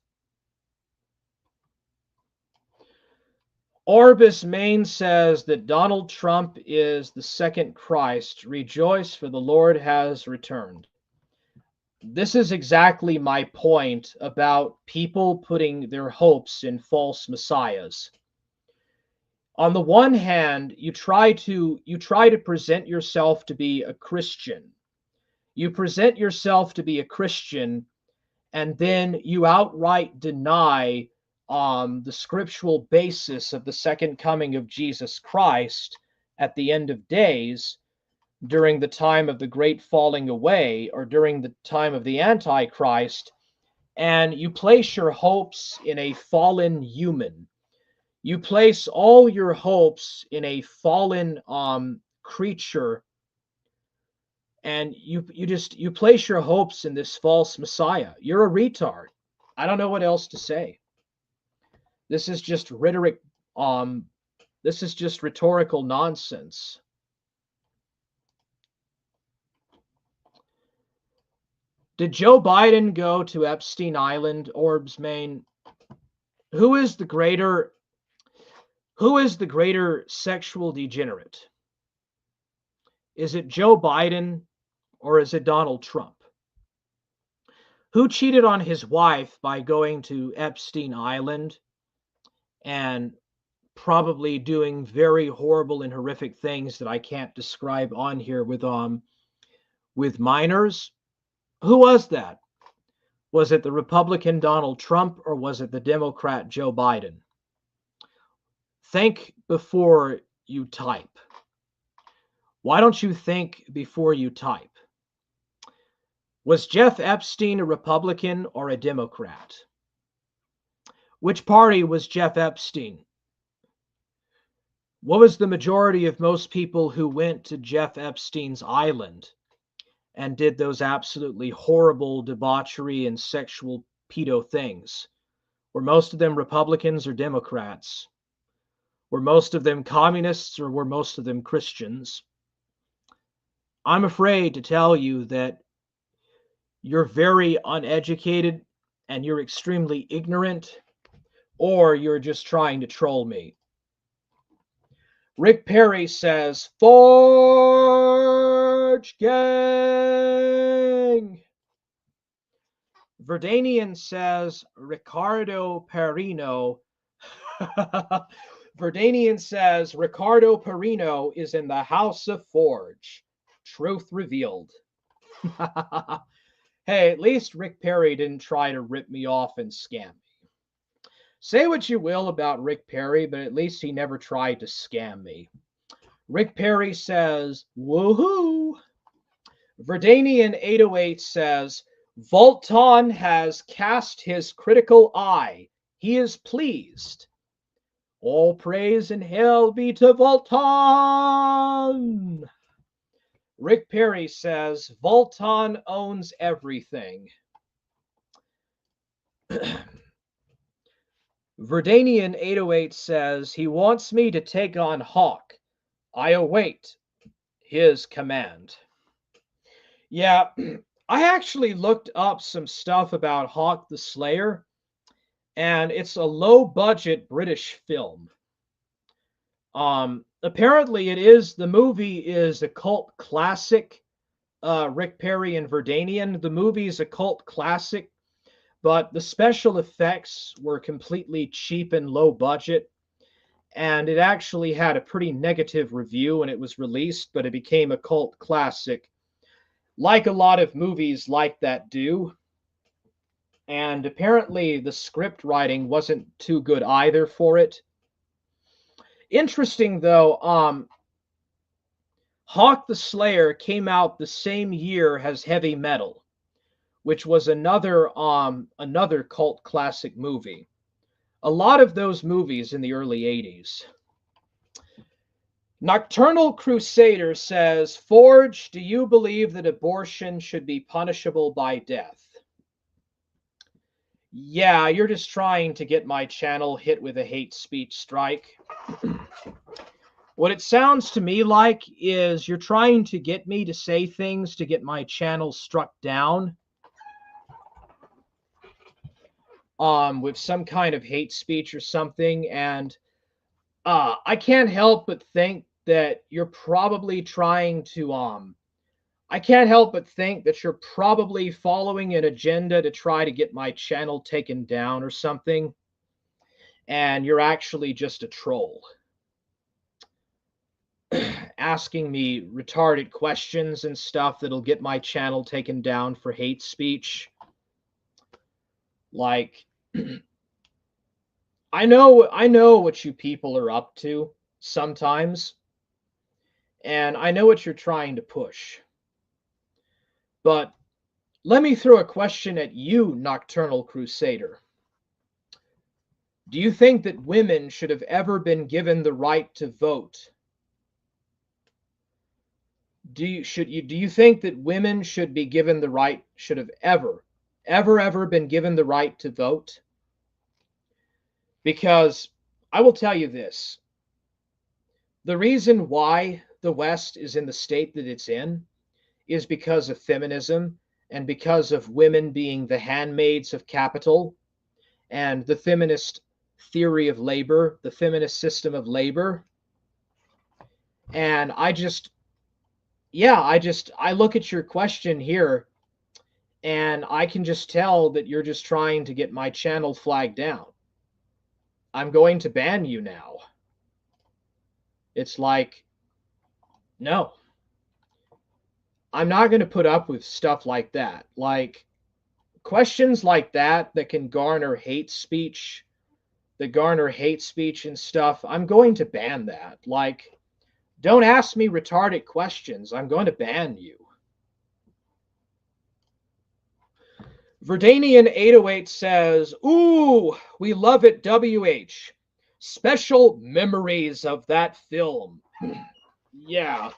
Orbis Main says that Donald Trump is the second Christ. Rejoice, for the Lord has returned. This is exactly my point about people putting their hopes in false messiahs. On the one hand, you try to present yourself to be a Christian. You present yourself to be a Christian, and then you outright deny the scriptural basis of the second coming of Jesus Christ at the end of days, during the time of the great falling away, or during the time of the Antichrist, and you place your hopes in a fallen human. You place all your hopes in a fallen creature, and you place your hopes in this false messiah. You're a retard. I don't know what else to say. This is just rhetoric. This is just rhetorical nonsense. Did Joe Biden go to Epstein Island, Orbs Main? Who is the greater sexual degenerate? Is it Joe Biden or is it Donald Trump? Who cheated on his wife by going to Epstein Island and probably doing very horrible and horrific things that I can't describe on here with minors? Who was that? Was it the Republican Donald Trump or was it the Democrat Joe Biden? Think before you type. Why don't you think before you type? Was Jeff Epstein a Republican or a Democrat? Which party was Jeff Epstein? What was the majority of most people who went to Jeff Epstein's island and did those absolutely horrible debauchery and sexual pedo things? Were most of them Republicans or Democrats? Were most of them communists or were most of them Christians? I'm afraid to tell you that you're very uneducated and you're extremely ignorant, or you're just trying to troll me. Rick Perry says, Forge Gang! Verdanian says, Ricardo Perino. Verdanian says, Ricardo Perino is in the House of Forge. Truth revealed. Hey, at least Rick Perry didn't try to rip me off and scam me. Say what you will about Rick Perry, but at least he never tried to scam me. Rick Perry says, woohoo! Verdanian 808 says, Volton has cast his critical eye. He is pleased. All praise and hail be to Volton. Rick Perry says, Volton owns everything. Verdanian 808 says, he wants me to take on Hawk. I await his command. Yeah, I actually looked up some stuff about Hawk the Slayer, and it's a low-budget British film. Apparently it is, the movie is a cult classic. Rick Perry and Verdanian. The movie is a cult classic, but the special effects were completely cheap and low budget, and it actually had a pretty negative review when it was released, but it became a cult classic, like a lot of movies like that do. And apparently the script writing wasn't too good either for it. Interesting though, Hawk the Slayer came out the same year as Heavy Metal, which was another cult classic movie. A lot of those movies in the early 80s. Nocturnal Crusader says, Forge, do you believe that abortion should be punishable by death? Yeah, you're just trying to get my channel hit with a hate speech strike. What it sounds to me like is you're trying to get me to say things to get my channel struck down with some kind of hate speech or something, and I can't help but think that you're probably trying to I can't help but think that you're probably following an agenda to try to get my channel taken down or something, and you're actually just a troll. Asking me retarded questions and stuff that'll get my channel taken down for hate speech. Like, I know what you people are up to sometimes, and I know what you're trying to push. But let me throw a question at you, Nocturnal Crusader. Do you think that women should have ever been given the right to vote? Do you think that women should be given the right, should have ever been given the right to vote? Because I will tell you this. The reason why the West is in the state that it's in is because of feminism and because of women being the handmaids of capital and the feminist theory of labor, the feminist system of labor. And I look at your question here and I can just tell that you're just trying to get my channel flagged down. I'm going to ban you now. It's like, no. I'm not going to put up with stuff like that. Like, questions like that can garner hate speech, and stuff, I'm going to ban that. Like, don't ask me retarded questions. I'm going to ban you. Verdanian 808 says, ooh, we love it, WH. Special memories of that film. Yeah.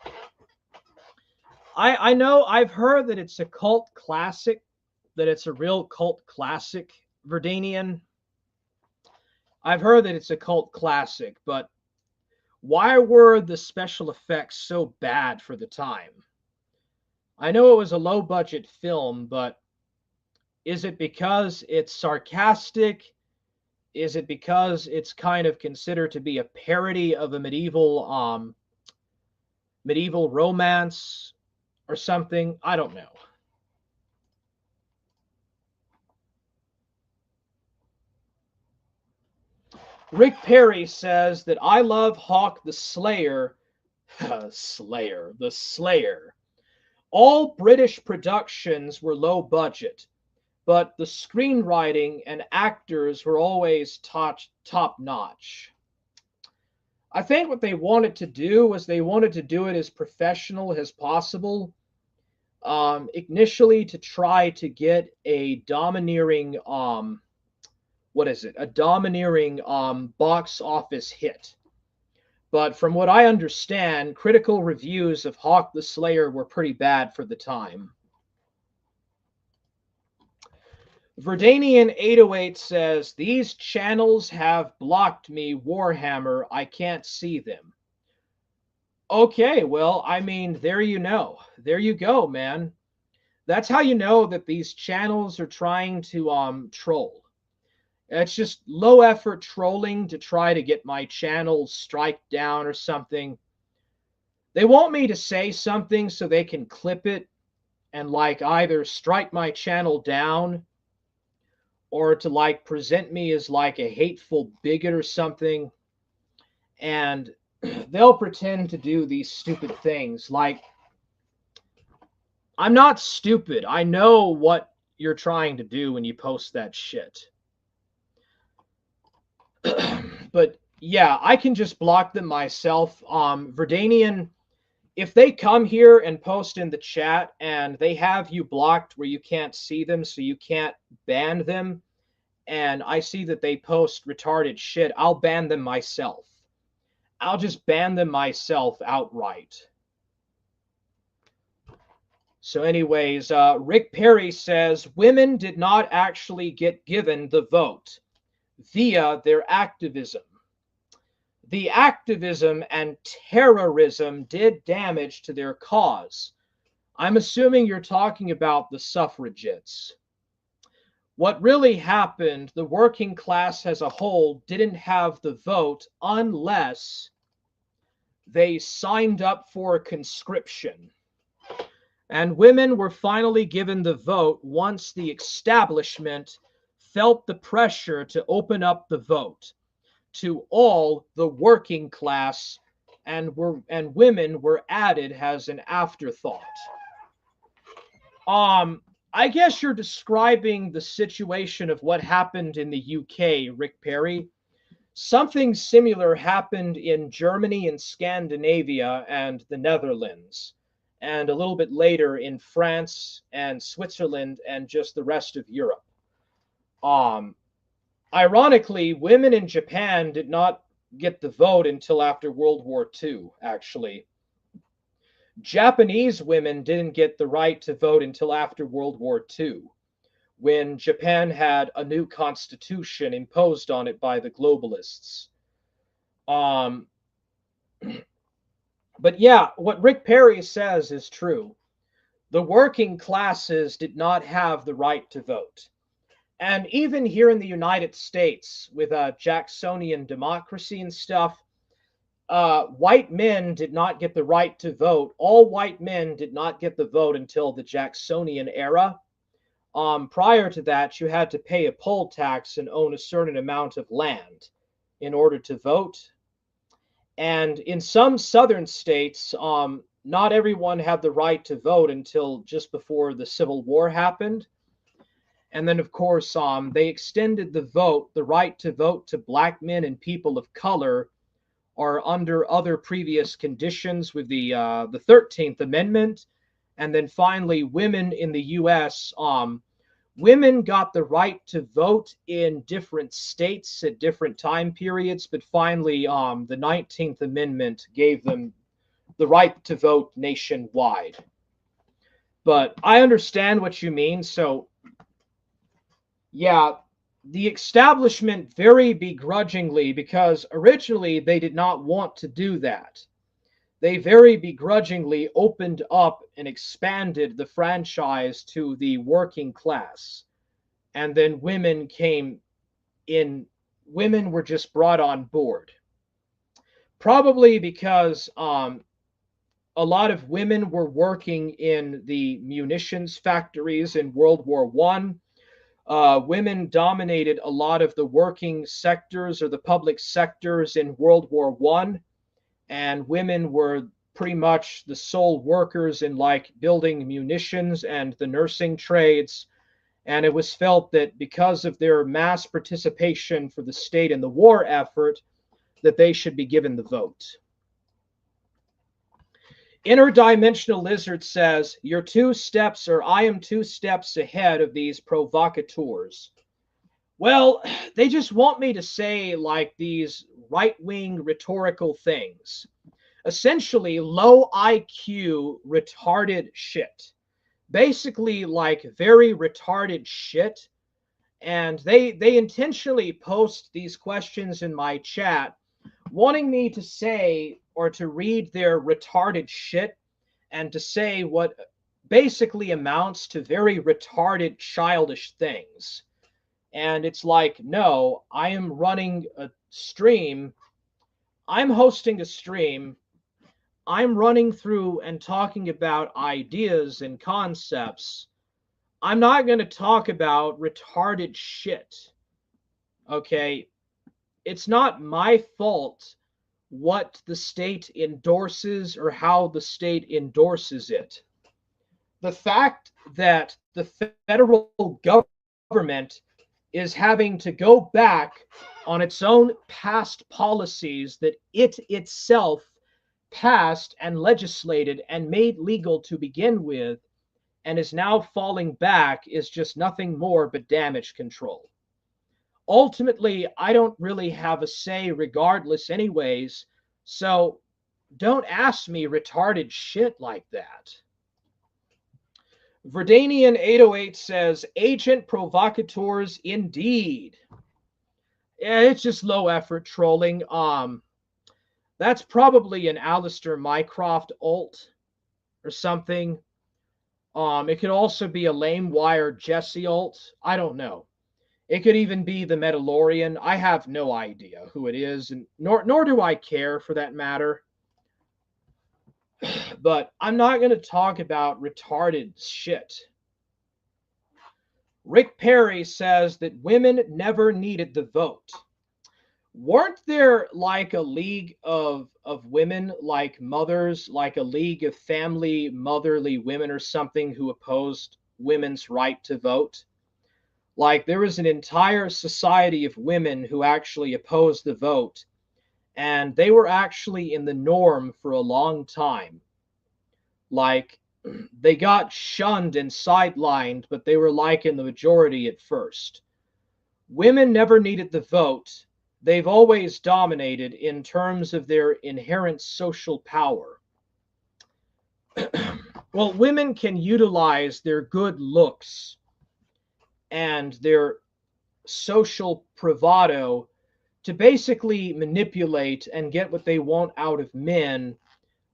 I know, I've heard that it's a cult classic, that it's a real cult classic, Verdanian. I've heard that it's a cult classic, but why were the special effects so bad for the time? I know it was a low-budget film, but is it because it's sarcastic? Is it because it's kind of considered to be a parody of a medieval romance or something? I don't know. Rick Perry says that I love Hawk the Slayer. The Slayer. All British productions were low budget, but the screenwriting and actors were always top notch. I think what they wanted to do was they wanted to do it as professional as possible. Initially to try to get a domineering box office hit. But from what I understand, critical reviews of Hawk the Slayer were pretty bad for the time. Verdanian 808 says, these channels have blocked me, Warhammer. I can't see them. Okay, well, I mean, there you know. There you go, man. That's how you know that these channels are trying to troll. It's just low effort trolling to try to get my channel strike down or something. They want me to say something so they can clip it and like either strike my channel down or to like present me as like a hateful bigot or something. And they'll pretend to do these stupid things. Like, I'm not stupid. I know what you're trying to do when you post that shit. But yeah, I can just block them myself. Verdanian, if they come here and post in the chat and they have you blocked where you can't see them, so you can't ban them, and I see that they post retarded shit, I'll ban them myself. I'll just ban them myself outright. So anyways, Rick Perry says women did not actually get given the vote via their activism. The activism and terrorism did damage to their cause. I'm assuming you're talking about the suffragettes. What really happened, the working class as a whole didn't have the vote unless they signed up for conscription. And women were finally given the vote once the establishment felt the pressure to open up the vote to all the working class, and women were added as an afterthought. I guess you're describing the situation of what happened in the UK, Rick Perry. Something similar happened in Germany and Scandinavia and the Netherlands, and a little bit later in France and Switzerland and just the rest of Europe. Ironically, women in Japan did not get the vote until after World War II, actually. Japanese women didn't get the right to vote until after World War II, when Japan had a new constitution imposed on it by the globalists. But yeah, what Rick Perry says is true. The working classes did not have the right to vote. And even here in the United States, with Jacksonian democracy and stuff, white men did not get the right to vote. All white men did not get the vote until the Jacksonian era. Prior to that, you had to pay a poll tax and own a certain amount of land in order to vote. And in some southern states, not everyone had the right to vote until just before the Civil War happened. And then, of course, they extended the right to vote to black men and people of color, or under other previous conditions with the 13th Amendment. And then finally, women in the U.S., women got the right to vote in different states at different time periods, but finally, the 19th Amendment gave them the right to vote nationwide. But I understand what you mean, so yeah, the establishment very begrudgingly, because originally they did not want to do that. They very begrudgingly opened up and expanded the franchise to the working class. And then women came in, women were just brought on board. Probably because a lot of women were working in the munitions factories in World War One. Women dominated a lot of the working sectors or the public sectors in World War One, and women were pretty much the sole workers in like building munitions and the nursing trades. And it was felt that because of their mass participation for the state in the war effort, that they should be given the vote. Interdimensional Lizard says, you're 2 steps, or I am 2 steps ahead of these provocateurs. Well, they just want me to say like these right-wing rhetorical things. Essentially, low IQ, retarded shit. Basically, like very retarded shit. And they intentionally post these questions in my chat, wanting me to say or to read their retarded shit and to say what basically amounts to very retarded, childish things. And it's like, no, I am running a stream. I'm hosting a stream. I'm running through and talking about ideas and concepts. I'm not going to talk about retarded shit. Okay? It's not my fault what the state endorses or how the state endorses it. The fact that the federal government is having to go back on its own past policies that it itself passed and legislated and made legal to begin with, and is now falling back, is just nothing more but damage control. Ultimately, I don't really have a say regardless, anyways, so don't ask me retarded shit like that. Verdanian 808 says, agent provocateurs indeed. Yeah, it's just low effort trolling. That's probably an Alistair Mycroft alt or something. It could also be a lame wire Jesse alt. I don't know. It could even be the Metalorian. I have no idea who it is, and nor do I care for that matter. But I'm not going to talk about retarded shit. Rick Perry says that women never needed the vote. Weren't there like a league of women, like mothers, like a league of family motherly women or something who opposed women's right to vote? Like there was an entire society of women who actually opposed the vote, and they were actually in the norm for a long time. Like they got shunned and sidelined, but they were like in the majority at first. Women never needed the vote. They've always dominated in terms of their inherent social power. Well, women can utilize their good looks and their social bravado to basically manipulate and get what they want out of men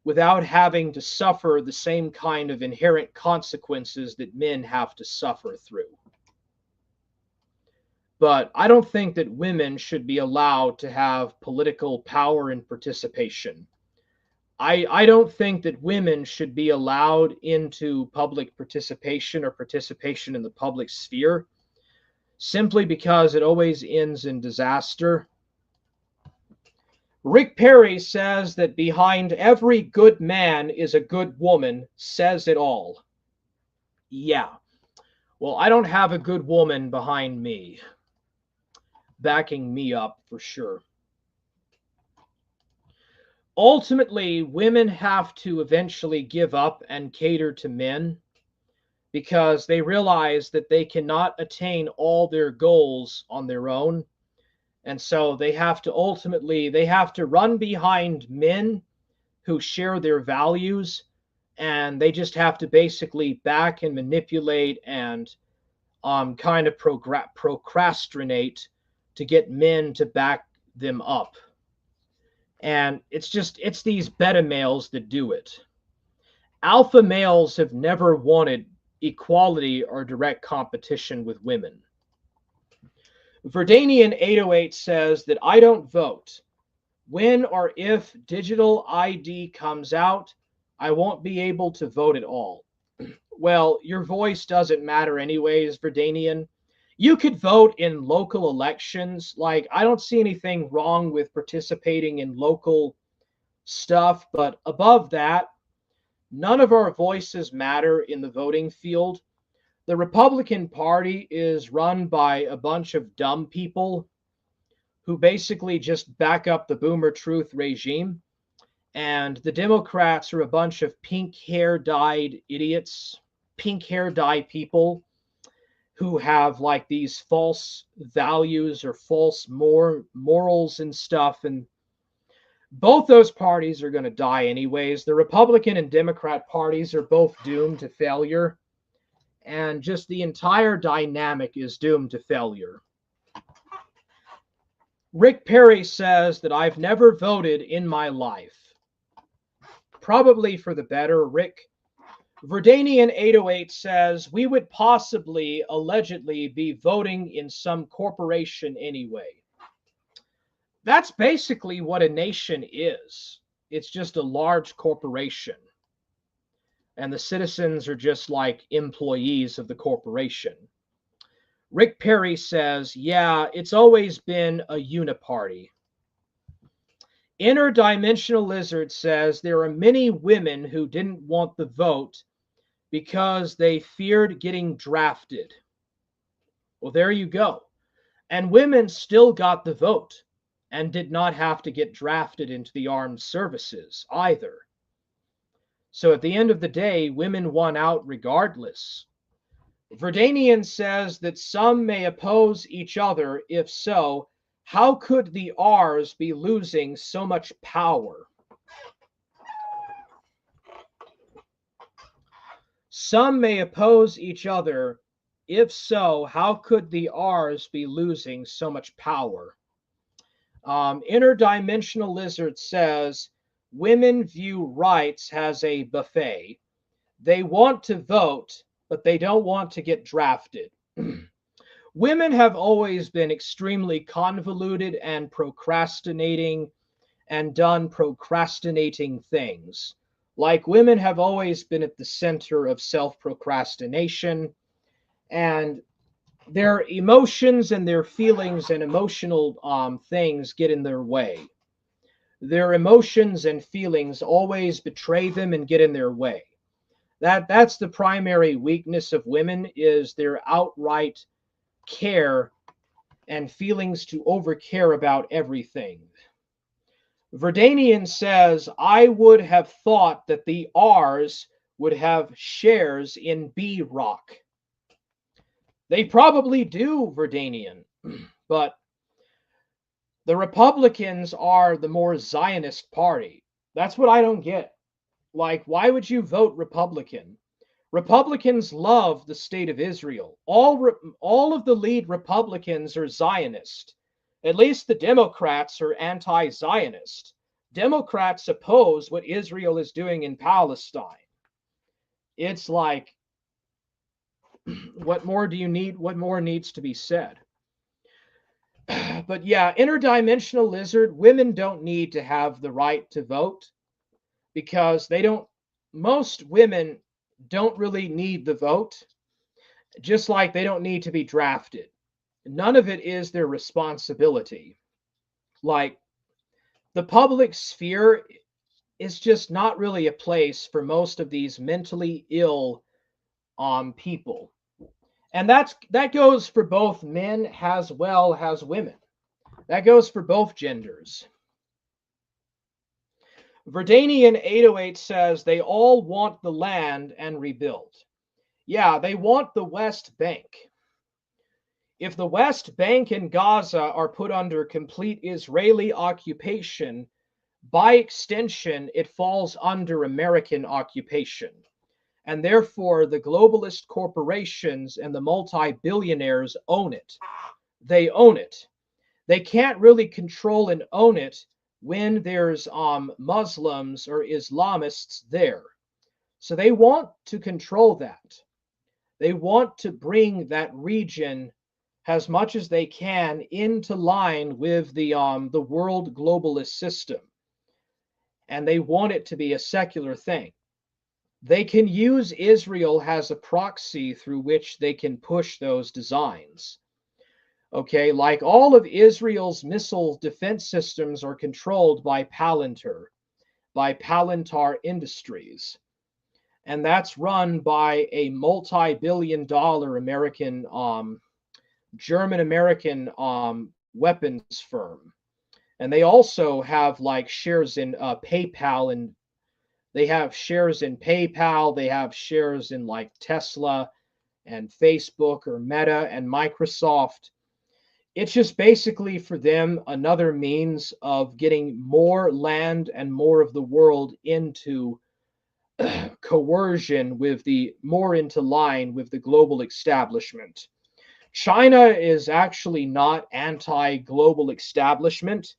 without having to suffer the same kind of inherent consequences that men have to suffer through. But I don't think that women should be allowed to have political power and participation. I don't think that women should be allowed into public participation or participation in the public sphere simply because it always ends in disaster. Rick Perry says that behind every good man is a good woman, says it all. Yeah. Well, I don't have a good woman behind me, backing me up for sure. Ultimately, women have to eventually give up and cater to men because they realize that they cannot attain all their goals on their own. And so they have to run behind men who share their values, and they just have to basically back and manipulate and kind of procrastinate to get men to back them up. And it's these beta males that do it. Alpha males have never wanted equality or direct competition with women. Verdanian 808 says that I don't vote. When or if digital ID comes out, I won't be able to vote at all. Well, your voice doesn't matter anyways, Verdanian. You could vote in local elections. Like, I don't see anything wrong with participating in local stuff, but above that, none of our voices matter in the voting field. The Republican Party is run by a bunch of dumb people who basically just back up the boomer truth regime. And the Democrats are a bunch of pink hair dyed idiots, pink hair dye people who have like these false values or false morals and stuff. And both those parties are going to die anyways. The Republican and Democrat parties are both doomed to failure. And just the entire dynamic is doomed to failure. Rick Perry says that I've never voted in my life. Probably for the better, Rick. Verdanian 808 says, we would possibly, allegedly, be voting in some corporation anyway. That's basically what a nation is. It's just a large corporation. And the citizens are just like employees of the corporation. Rick Perry says, yeah, it's always been a uniparty. Interdimensional Lizard says there are many women who didn't want the vote because they feared getting drafted. Well, there you go. And women still got the vote and did not have to get drafted into the armed services either. So at the end of the day, women won out regardless. Verdanian says that some may oppose each other. If so, how could the R's be losing so much power? Some may oppose each other. If so, how could the R's be losing so much power? Interdimensional Lizard says, women view rights as a buffet. They want to vote, but they don't want to get drafted. Women have always been extremely convoluted and procrastinating and done procrastinating things. Like women have always been at the center of self-procrastination, and their emotions and their feelings and emotional things get in their way. Their emotions and feelings always betray them and get in their way. That's the primary weakness of women, is their outright care and feelings to overcare about everything. Verdanian says, I would have thought that the R's would have shares in B Rock. They probably do, Verdanian, but the Republicans are the more Zionist party. That's what I don't get. Like, why would you vote Republican? Republicans love the state of Israel. All of the lead Republicans are Zionist. At least the Democrats are anti-Zionist. Democrats oppose what Israel is doing in Palestine. It's like, what more do you need? What more needs to be said? But yeah, interdimensional lizard, women don't need to have the right to vote because most women don't really need the vote, just like they don't need to be drafted. None of it is their responsibility. Like, the public sphere is just not really a place for most of these mentally ill people. And that goes for both men as well as women. That goes for both genders. Verdanian 808 says they all want the land and rebuild. Yeah, they want the West Bank. If the West Bank and Gaza are put under complete Israeli occupation, by extension, it falls under American occupation. And therefore, the globalist corporations and the multi-billionaires own it. They own it. They can't really control and own it when there's Muslims or Islamists there. So they want to control that. They want to bring that region as much as they can into line with the world globalist system. And they want it to be a secular thing. They can use Israel as a proxy through which they can push those designs. Okay, like all of Israel's missile defense systems are controlled by Palantir Industries. And that's run by a multi-billion-dollar American, German-American weapons firm. And they also have like shares in PayPal, and they have shares in PayPal. They have shares in like Tesla and Facebook or Meta and Microsoft. It's just basically for them another means of getting more land and more of the world into coercion more into line with the global establishment. China is actually not anti-global establishment.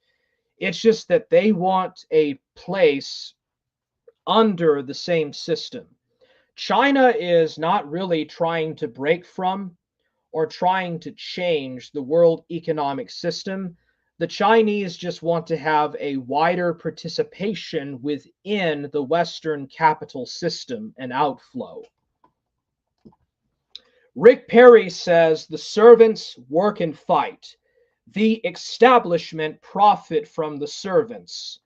It's just that they want a place under the same system. China is not really trying to break from or trying to change the world economic system. The Chinese just want to have a wider participation within the Western capital system and outflow. Rick Perry says the servants work and fight. The establishment profit from the servants,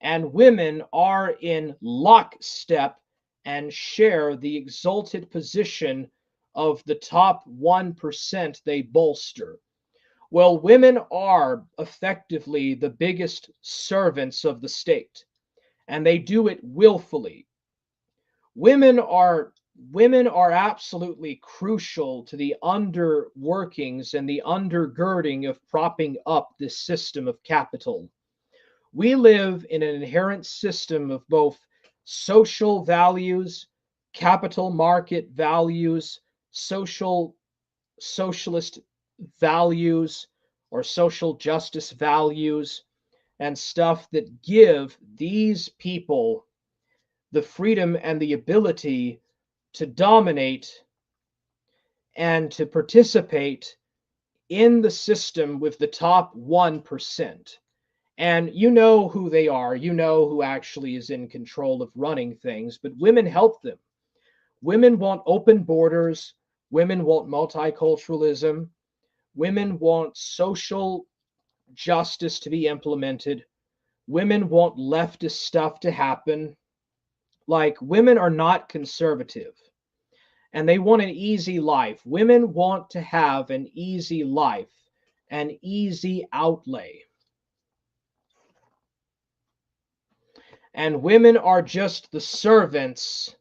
and women are in lockstep and share the exalted position of the top 1% they bolster. Well, women are effectively the biggest servants of the state, and they do it willfully. Women are absolutely crucial to the underworkings and the undergirding of propping up this system of capital. We live in an inherent system of both social values, capital market values, socialist values, or social justice values, and stuff that give these people the freedom and the ability to dominate and to participate in the system with the top 1%. And you know who they are. You know who actually is in control of running things, but women help them. Women want open borders. Women want multiculturalism. Women want social justice to be implemented. Women want leftist stuff to happen. Like, women are not conservative and they want an easy life. Women want to have an easy life, an easy outlay. And women are just the servants.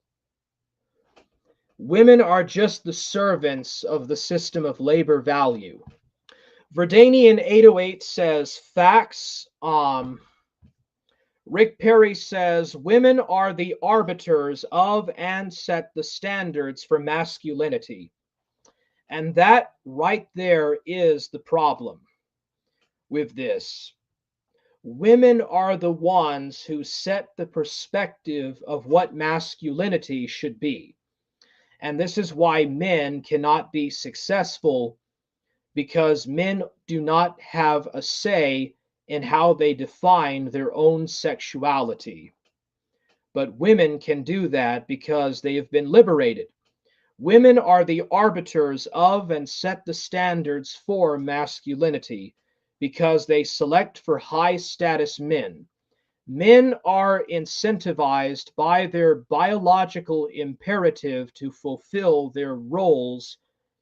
Women are just the servants of the system of labor value. Verdanian 808 says facts. Rick Perry says women are the arbiters of and set the standards for masculinity. And that right there is the problem with this. Women are the ones who set the perspective of what masculinity should be. And this is why men cannot be successful, because men do not have a say in how they define their own sexuality. But women can do that because they have been liberated. Women are the arbiters of and set the standards for masculinity because they select for high status men. Men are incentivized by their biological imperative to fulfill their roles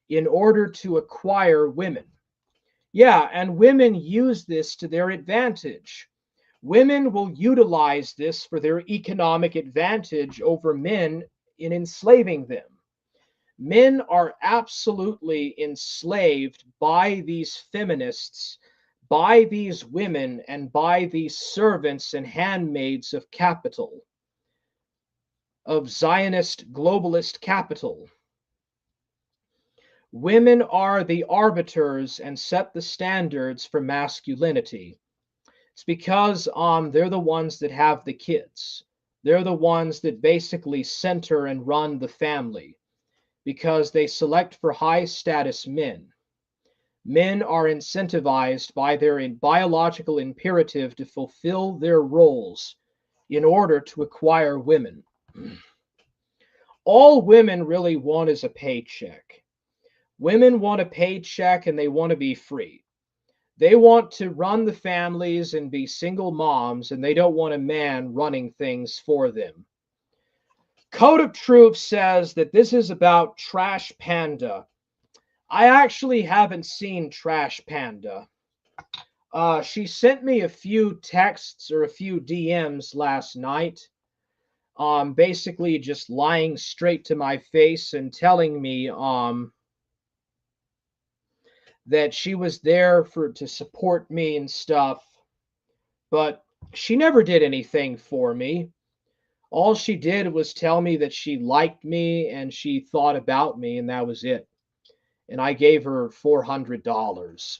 in order to acquire women. Yeah, and women use this to their advantage. Women will utilize this for their economic advantage over men in enslaving them. Men are absolutely enslaved by these feminists, by these women, and by these servants and handmaids of capital, of Zionist globalist capital. Women are the arbiters and set the standards for masculinity. It's because they're the ones that have the kids. They're the ones that basically center and run the family because they select for high status men. Men are incentivized by their biological imperative to fulfill their roles in order to acquire women. All women really want is a paycheck. Women want a paycheck and they want to be free. They want to run the families and be single moms, and they don't want a man running things for them. Code of Truth says that this is about Trash Panda. I actually haven't seen Trash Panda. She sent me a few texts or a few DMs last night, basically just lying straight to my face and telling me that she was there to support me and stuff, but she never did anything for me. All she did was tell me that she liked me and she thought about me, and that was it. And I gave her $400.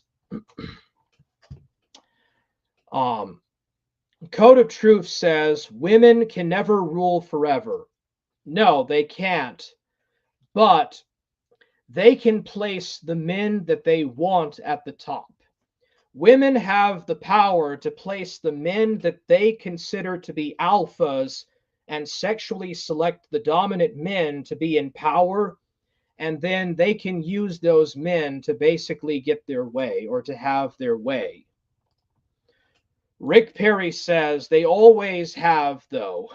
Code of Truth says women can never rule forever. No, they can't. But they can place the men that they want at the top. Women have the power to place the men that they consider to be alphas and sexually select the dominant men to be in power, and then they can use those men to basically get their way or to have their way. Rick Perry says they always have, though.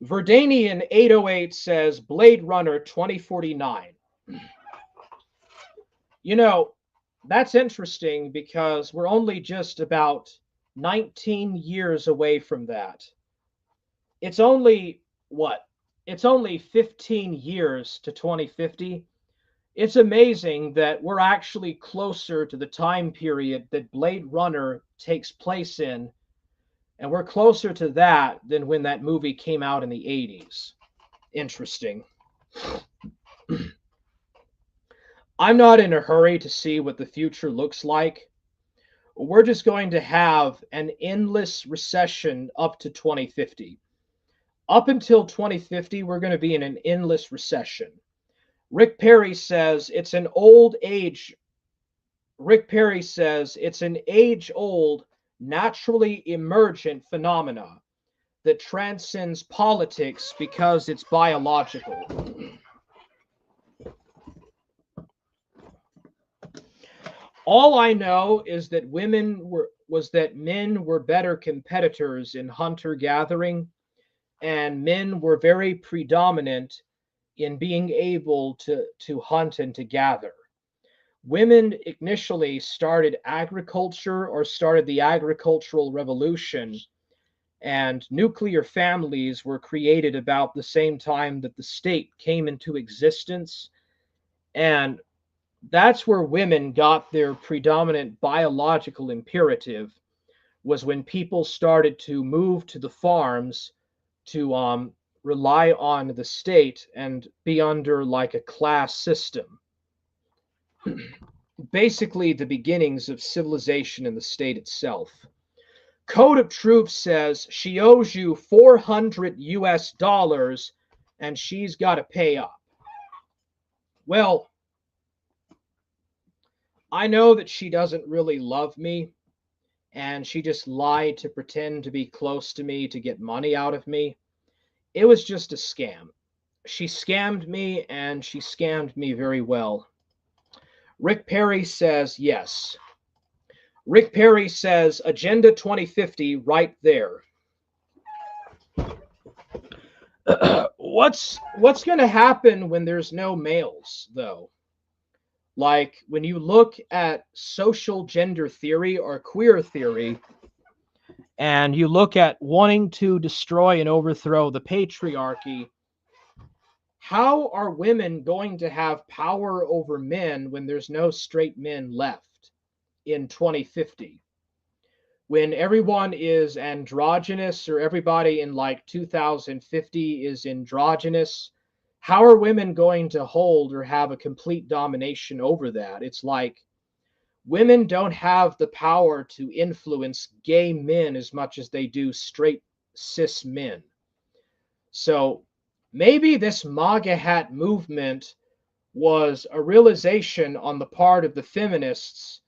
Verdanian 808 says Blade Runner 2049. You know, that's interesting because we're only just about 19 years away from that. It's only what? It's only 15 years to 2050. It's amazing that we're actually closer to the time period that Blade Runner takes place in, and we're closer to that than when that movie came out in the 80s. Interesting. I'm not in a hurry to see what the future looks like. We're just going to have an endless recession up to 2050. Up until 2050, we're going to be in an endless recession. Rick Perry says it's an old age. Rick Perry says it's an age-old, naturally emergent phenomena that transcends politics because it's biological. All I know is that men were better competitors in hunter gathering, and men were very predominant in being able to hunt and to gather. Women initially started agriculture or started the agricultural revolution, and nuclear families were created about the same time that the state came into existence. And that's where women got their predominant biological imperative, was when people started to move to the farms to rely on the state and be under like a class system. Basically, the beginnings of civilization in the state itself. Code of Truth says she owes you 400 US dollars and she's got to pay up. Well, I know that she doesn't really love me, and she just lied to pretend to be close to me to get money out of me. It was just a scam. She scammed me, and she scammed me very well. Rick Perry says yes. Rick Perry says Agenda 2050 right there. What's going to happen when there's no males, though? Like, when you look at social gender theory or queer theory, and you look at wanting to destroy and overthrow the patriarchy, how are women going to have power over men when there's no straight men left in 2050? When everyone is androgynous, or everybody in like 2050 is androgynous, how are women going to hold or have a complete domination over that? It's like women don't have the power to influence gay men as much as they do straight cis men. So maybe this MAGA hat movement was a realization on the part of the feminists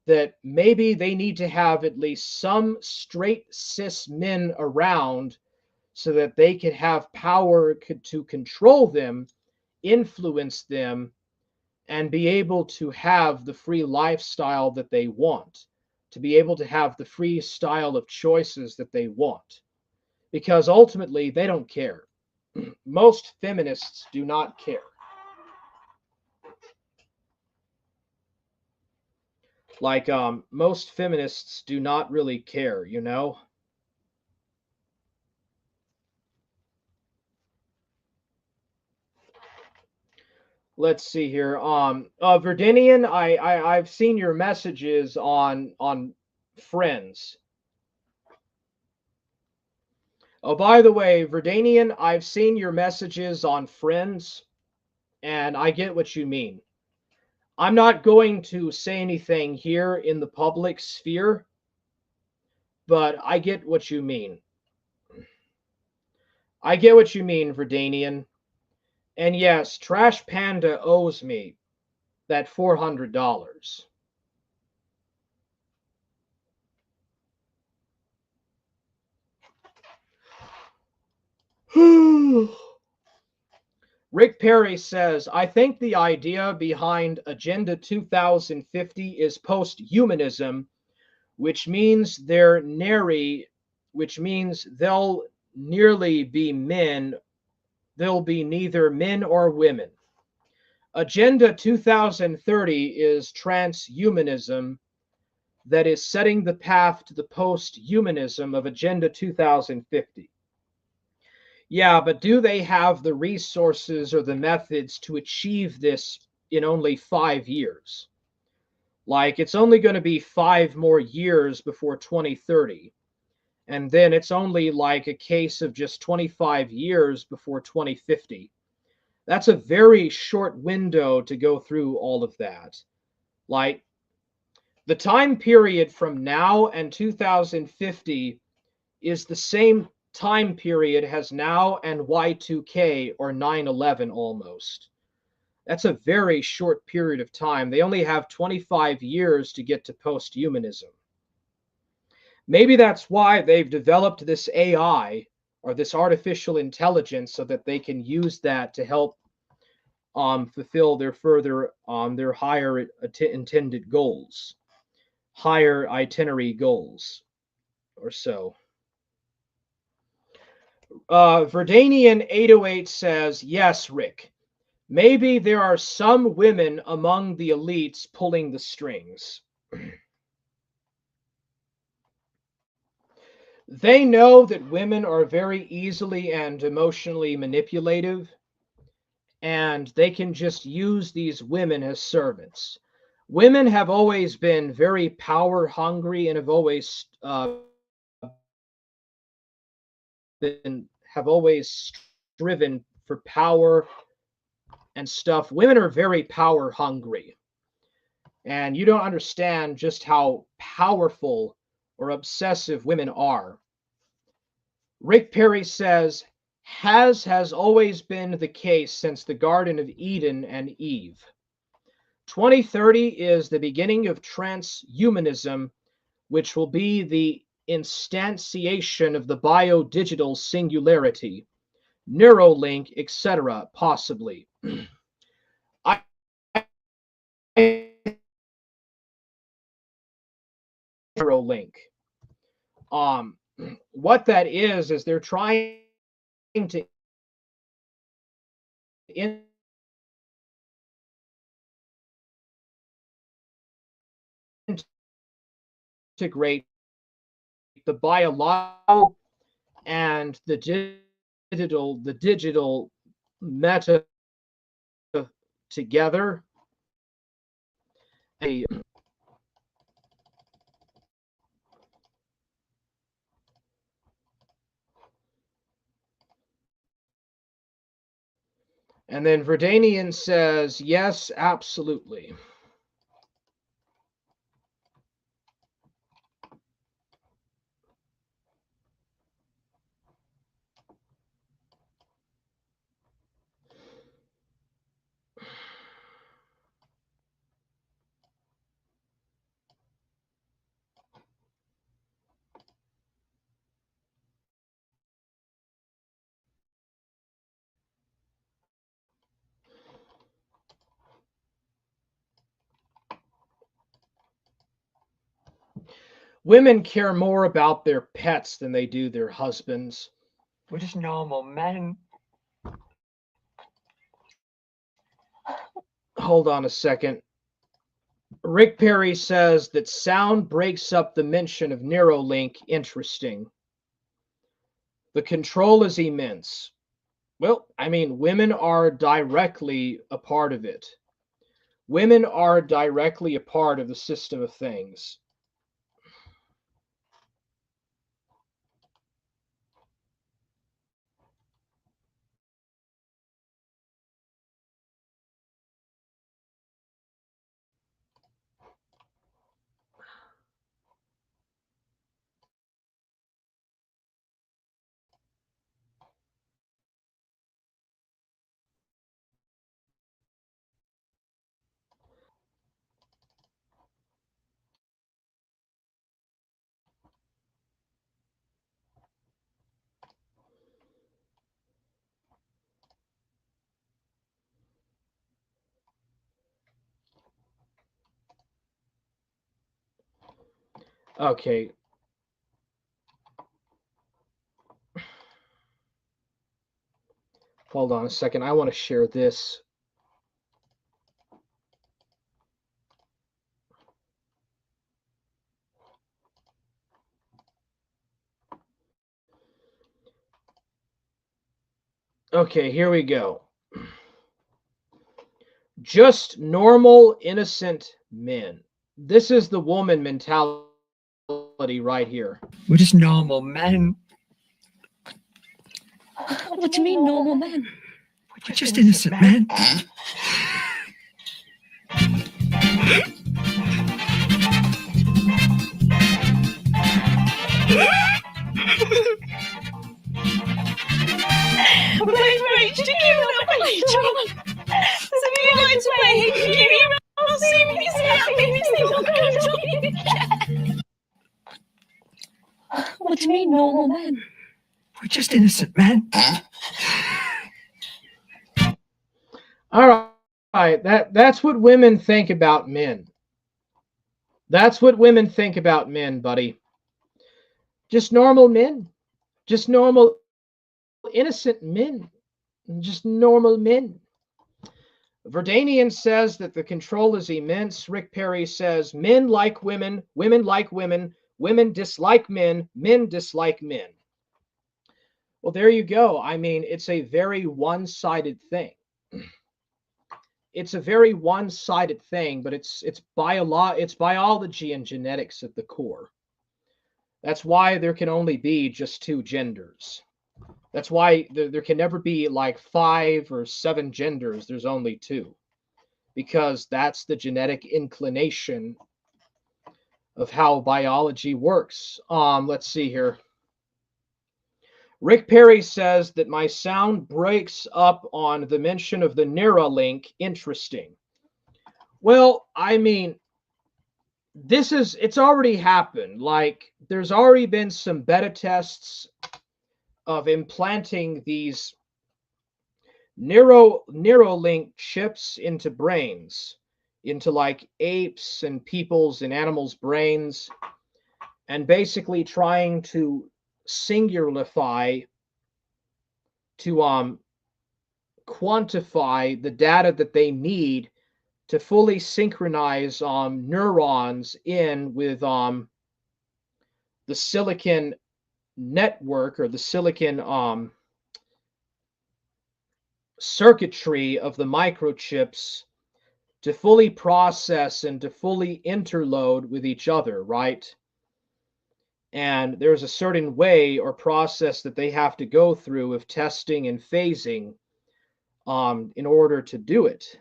that maybe they need to have at least some straight cis men around so that they could have power to control them, influence them, and be able to have the free lifestyle that they want, to be able to have the free style of choices that they want. Because ultimately, they don't care. Most feminists do not care. Like, most feminists do not really care, you know? Let's see here. Verdinian, I've seen your messages on Friends. Oh, by the way, Verdanian, I've seen your messages on Friends, and I get what you mean. I'm not going to say anything here in the public sphere, but I get what you mean. I get what you mean, Verdanian. And yes, Trash Panda owes me that $400. Rick Perry says, I think the idea behind Agenda 2050 is post-humanism, which means which means they'll be neither men or women. Agenda 2030 is transhumanism that is setting the path to the post-humanism of Agenda 2050. Yeah, but do they have the resources or the methods to achieve this in only 5 years? Like, it's only going to be 5 more years before 2030. And then it's only like a case of just 25 years before 2050. That's a very short window to go through all of that. Like, the time period from now and 2050 is the same time period as now and Y2K or 9/11 almost. That's a very short period of time. They only have 25 years to get to post-humanism. Maybe that's why they've developed this AI or this artificial intelligence so that they can use that to help fulfill their higher intended goals, higher itinerary goals, or so. Verdanian 808 says, yes, Rick. Maybe there are some women among the elites pulling the strings. They know that women are very easily and emotionally manipulative, and they can just use these women as servants. Women have always been very power hungry and have always striven for power and stuff. Women are very power hungry, and you don't understand just how powerful or obsessive women are. Rick Perry says, has always been the case since the Garden of Eden and Eve. 2030 is the beginning of transhumanism, which will be the instantiation of the biodigital singularity, Neuralink, etc., possibly. I Neuralink. Um, what that is they're trying to integrate the biological and the digital meta together. And then Verdanian says, yes, absolutely. Women care more about their pets than they do their husbands. We're just normal men. Hold on a second. Rick Perry says that sound breaks up the mention of Neuralink. Interesting. The control is immense. Well, I mean, women are directly a part of it. Women are directly a part of the system of things. Okay. Hold on a second. I want to share this. Okay, here we go. Just normal, innocent men. This is the woman mentality right here. We're just normal men. What do you mean, normal men? We're just innocent men. Wait, you came up with each other. So we like to play. You came up with What do you mean, normal men? We're just innocent men. All right, that's what women think about men. That's what women think about men, buddy. Just normal men. Just normal, innocent men. Just normal men. Verdanian says that the control is immense. Rick Perry says men like women like women dislike men dislike men. Well, there you go. I mean, it's a very one-sided thing. It's a very one-sided thing, but it's biology and genetics at the core. That's why there can only be just two genders. That's why there can never be like 5 or 7 genders. There's only 2. Because that's the genetic inclination of how biology works. Let's see here. Rick Perry says that my sound breaks up on the mention of the Neuralink. Interesting. Well, I mean, it's already happened. Like, there's already been some beta tests of implanting these Neuralink chips into brains, into like apes and people's and animals' brains, and basically trying to singularify, to quantify the data that they need to fully synchronize neurons in with the silicon network, or the silicon circuitry of the microchips, to fully process and to fully interload with each other, right? And there's a certain way or process that they have to go through of testing and phasing in order to do it.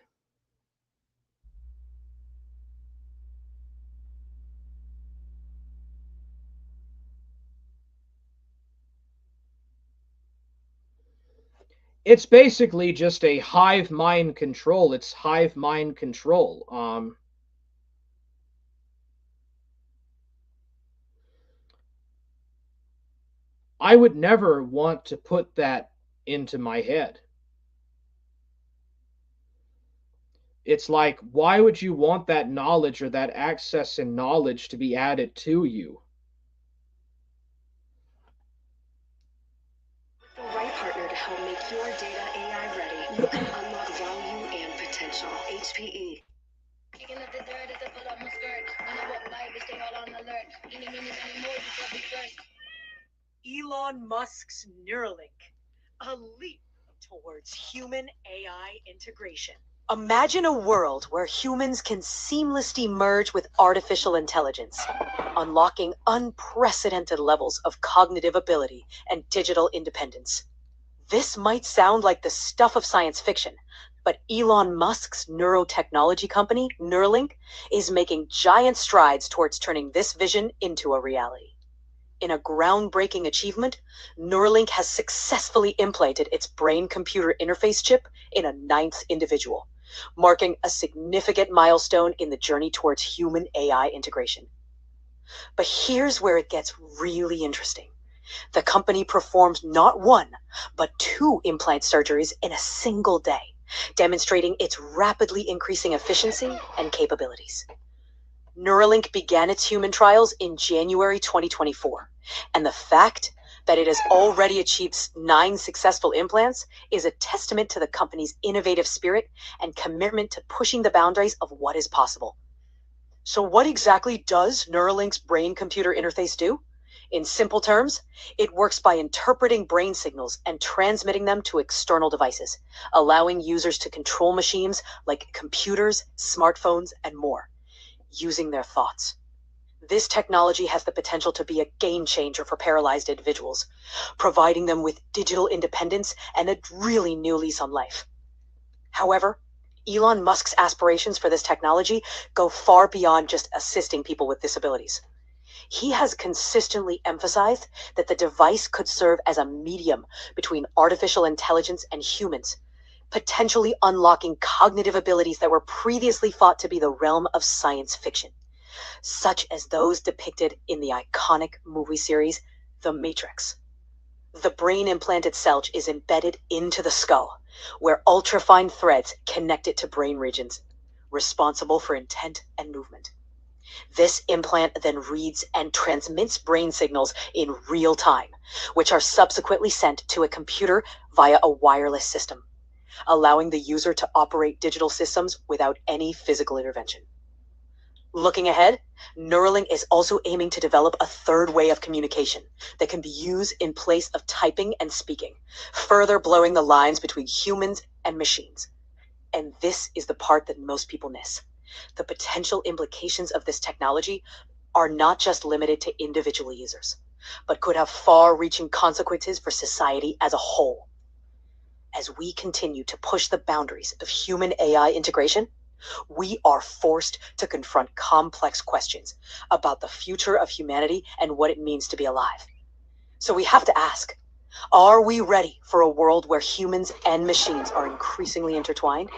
It's basically just a hive mind control. It's hive mind control. I would never want to put that into my head. It's like, why would you want that knowledge or that access and knowledge to be added to you? The right partner to help make your data AI ready, you can unlock value and potential. HPE. Elon Musk's Neuralink, a leap towards human AI integration. Imagine a world where humans can seamlessly merge with artificial intelligence, unlocking unprecedented levels of cognitive ability and digital independence. This might sound like the stuff of science fiction, but Elon Musk's neurotechnology company, Neuralink, is making giant strides towards turning this vision into a reality. In a groundbreaking achievement, Neuralink has successfully implanted its brain-computer interface chip in a 9th individual, marking a significant milestone in the journey towards human AI integration. But here's where it gets really interesting. The company performed not 1, but 2 implant surgeries in a single day, demonstrating its rapidly increasing efficiency and capabilities. Neuralink began its human trials in January 2024, and the fact that it has already achieved 9 successful implants is a testament to the company's innovative spirit and commitment to pushing the boundaries of what is possible. So what exactly does Neuralink's brain-computer interface do? In simple terms, it works by interpreting brain signals and transmitting them to external devices, allowing users to control machines like computers, smartphones, and more, using their thoughts. This technology has the potential to be a game changer for paralyzed individuals, providing them with digital independence and a really new lease on life. However, Elon Musk's aspirations for this technology go far beyond just assisting people with disabilities. He has consistently emphasized that the device could serve as a medium between artificial intelligence and humans, potentially unlocking cognitive abilities that were previously thought to be the realm of science fiction, such as those depicted in the iconic movie series The Matrix. The brain-implanted cell is embedded into the skull, where ultrafine threads connect it to brain regions responsible for intent and movement. This implant then reads and transmits brain signals in real time, which are subsequently sent to a computer via a wireless system, allowing the user to operate digital systems without any physical intervention. Looking ahead, Neuralink is also aiming to develop a third way of communication that can be used in place of typing and speaking, further blurring the lines between humans and machines. And this is the part that most people miss. The potential implications of this technology are not just limited to individual users, but could have far-reaching consequences for society as a whole. As we continue to push the boundaries of human-AI integration, we are forced to confront complex questions about the future of humanity and what it means to be alive. So we have to ask, are we ready for a world where humans and machines are increasingly intertwined?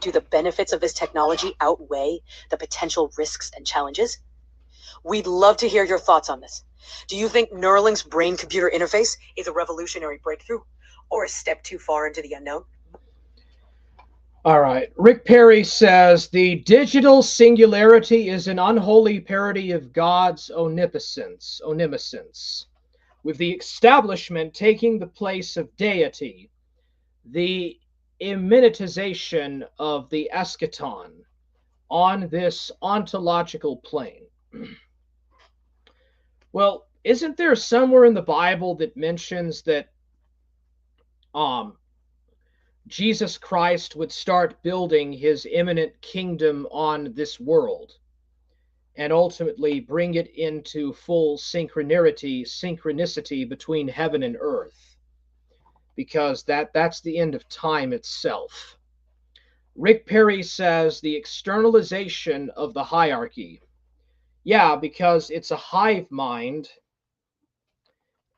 Do the benefits of this technology outweigh the potential risks and challenges? We'd love to hear your thoughts on this. Do you think Neuralink's brain-computer interface is a revolutionary breakthrough or a step too far into the unknown? All right. Rick Perry says the digital singularity is an unholy parody of God's omnipotence, with the establishment taking the place of deity, the immanentization of the eschaton on this ontological plane. Well, isn't there somewhere in the Bible that mentions that Jesus Christ would start building his imminent kingdom on this world and ultimately bring it into full synchronicity between heaven and earth, because that's the end of time itself. Rick Perry says the externalization of the hierarchy. Yeah, because it's a hive mind,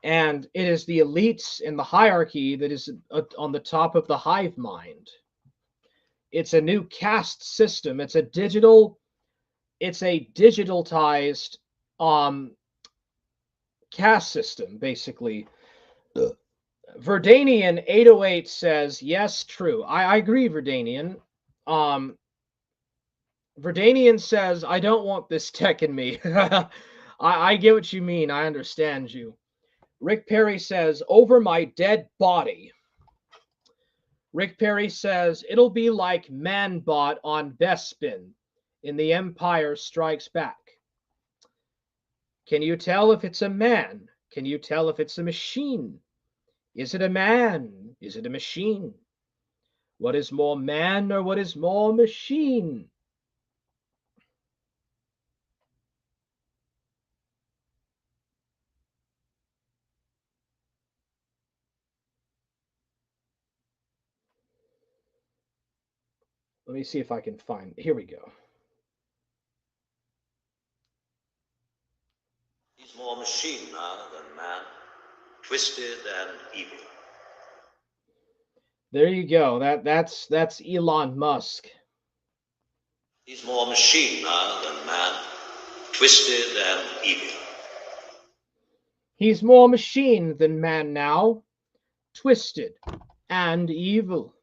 and it is the elites in the hierarchy that is on the top of the hive mind. It's a new caste system. It's a digitalized caste system, basically. Verdanian 808 says, yes, true. I agree, Verdanian. Verdanian says, I don't want this tech in me. I get what you mean. I understand you. Rick Perry says, over my dead body. Rick Perry says, it'll be like Manbot on Bespin in The Empire Strikes Back. Can you tell if it's a man? Can you tell if it's a machine? Is it a man? Is it a machine? What is more man or what is more machine? Let me see if I can find. Here we go. He's more machine now than man, twisted and evil. There you go. That's Elon Musk. He's more machine now than man, twisted and evil. He's more machine than man now, twisted and evil.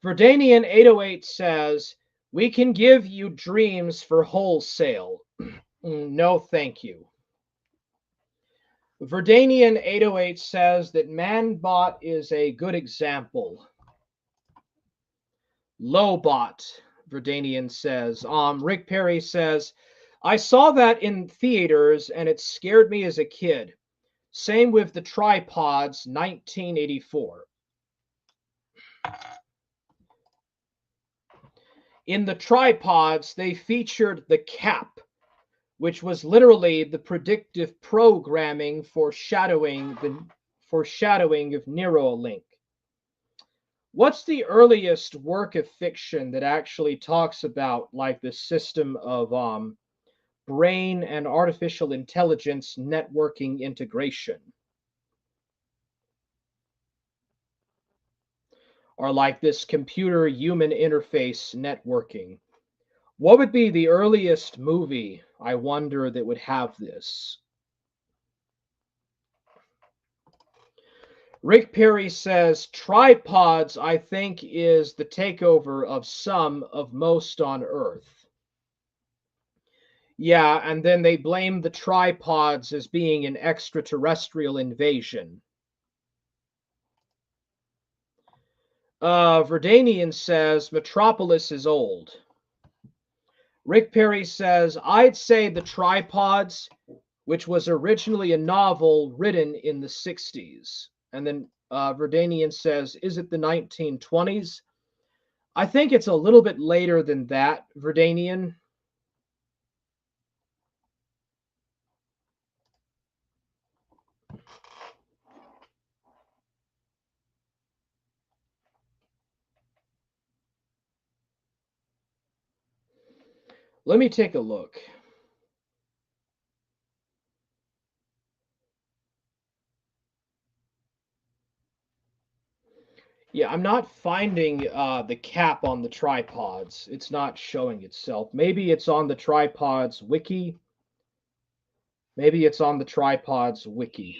Verdanian 808 says, We can give you dreams for wholesale. No, thank you. Verdanian 808 says that Manbot is a good example. Lowbot, Verdanian says. Rick Perry says, I saw that in theaters and it scared me as a kid. Same with the Tripods, 1984. In the Tripods, they featured the CAP, which was literally the predictive programming foreshadowing of Neuralink. What's the earliest work of fiction that actually talks about like the system of brain and artificial intelligence networking integration? Or like this computer human interface networking? What would be the earliest movie, I wonder, that would have this? Rick Perry says, tripods, I think, is the takeover of some of most on Earth. Yeah, and then they blame the tripods as being an extraterrestrial invasion. Verdanian says, Metropolis is old. Rick Perry says, I'd say the Tripods, which was originally a novel written in the 60s. And then Verdanian says, is it the 1920s? I think it's a little bit later than that, Verdanian. Let me take a look. Yeah, I'm not finding the cap on the tripods. It's not showing itself. Maybe it's on the tripods wiki. Maybe it's on the tripods wiki.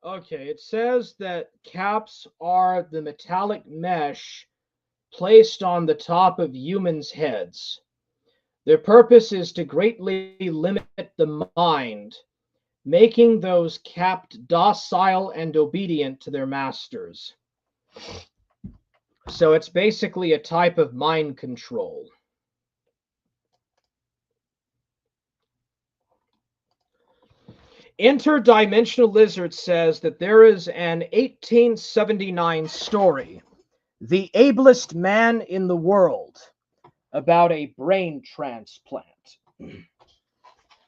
Okay, it says that caps are the metallic mesh placed on the top of humans' heads. Their purpose is to greatly limit the mind, making those capped docile and obedient to their masters. So it's basically a type of mind control. Interdimensional Lizard says that there is an 1879 story, The Ablest Man in the World, about a brain transplant.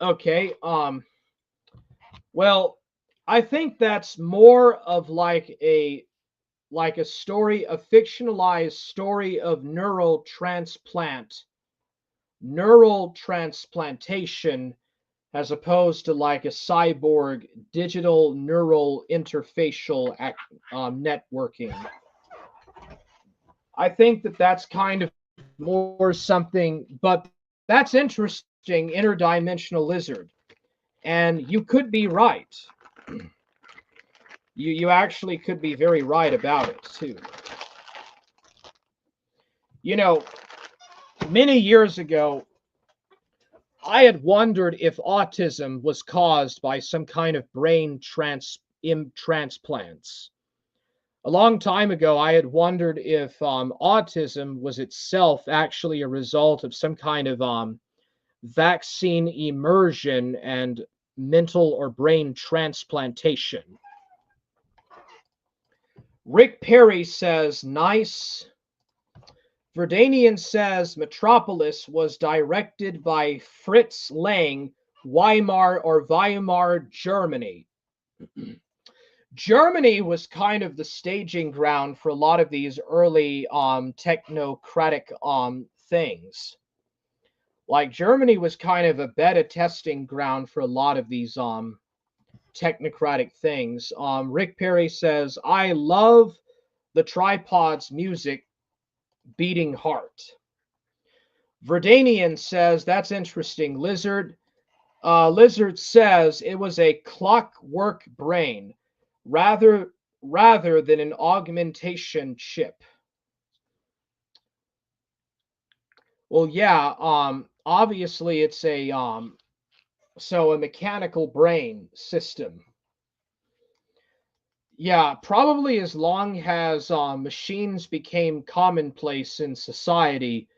Okay, well, I think that's more of like a story, a fictionalized story of neural transplantation, as opposed to like a cyborg digital neural interfacial networking. I think that that's kind of more something, but that's interesting, interdimensional lizard. And you could be right. You actually could be very right about it, too. You know, many years ago, I had wondered if autism was caused by some kind of brain transplants. A long time ago, I had wondered if autism was itself actually a result of some kind of vaccine immersion and mental or brain transplantation. Rick Perry says, nice. Verdanian says Metropolis was directed by Fritz Lang, Weimar, Germany. Germany was kind of the staging ground for a lot of these early technocratic things. Like Germany was kind of a beta testing ground for a lot of these technocratic things. Rick Perry says, I love the tripod's music, Beating Heart. Verdanian says, that's interesting. Lizard says it was a clockwork brain rather than an augmentation chip. Well, yeah, obviously it's a mechanical brain system. Yeah, probably as long as machines became commonplace in society,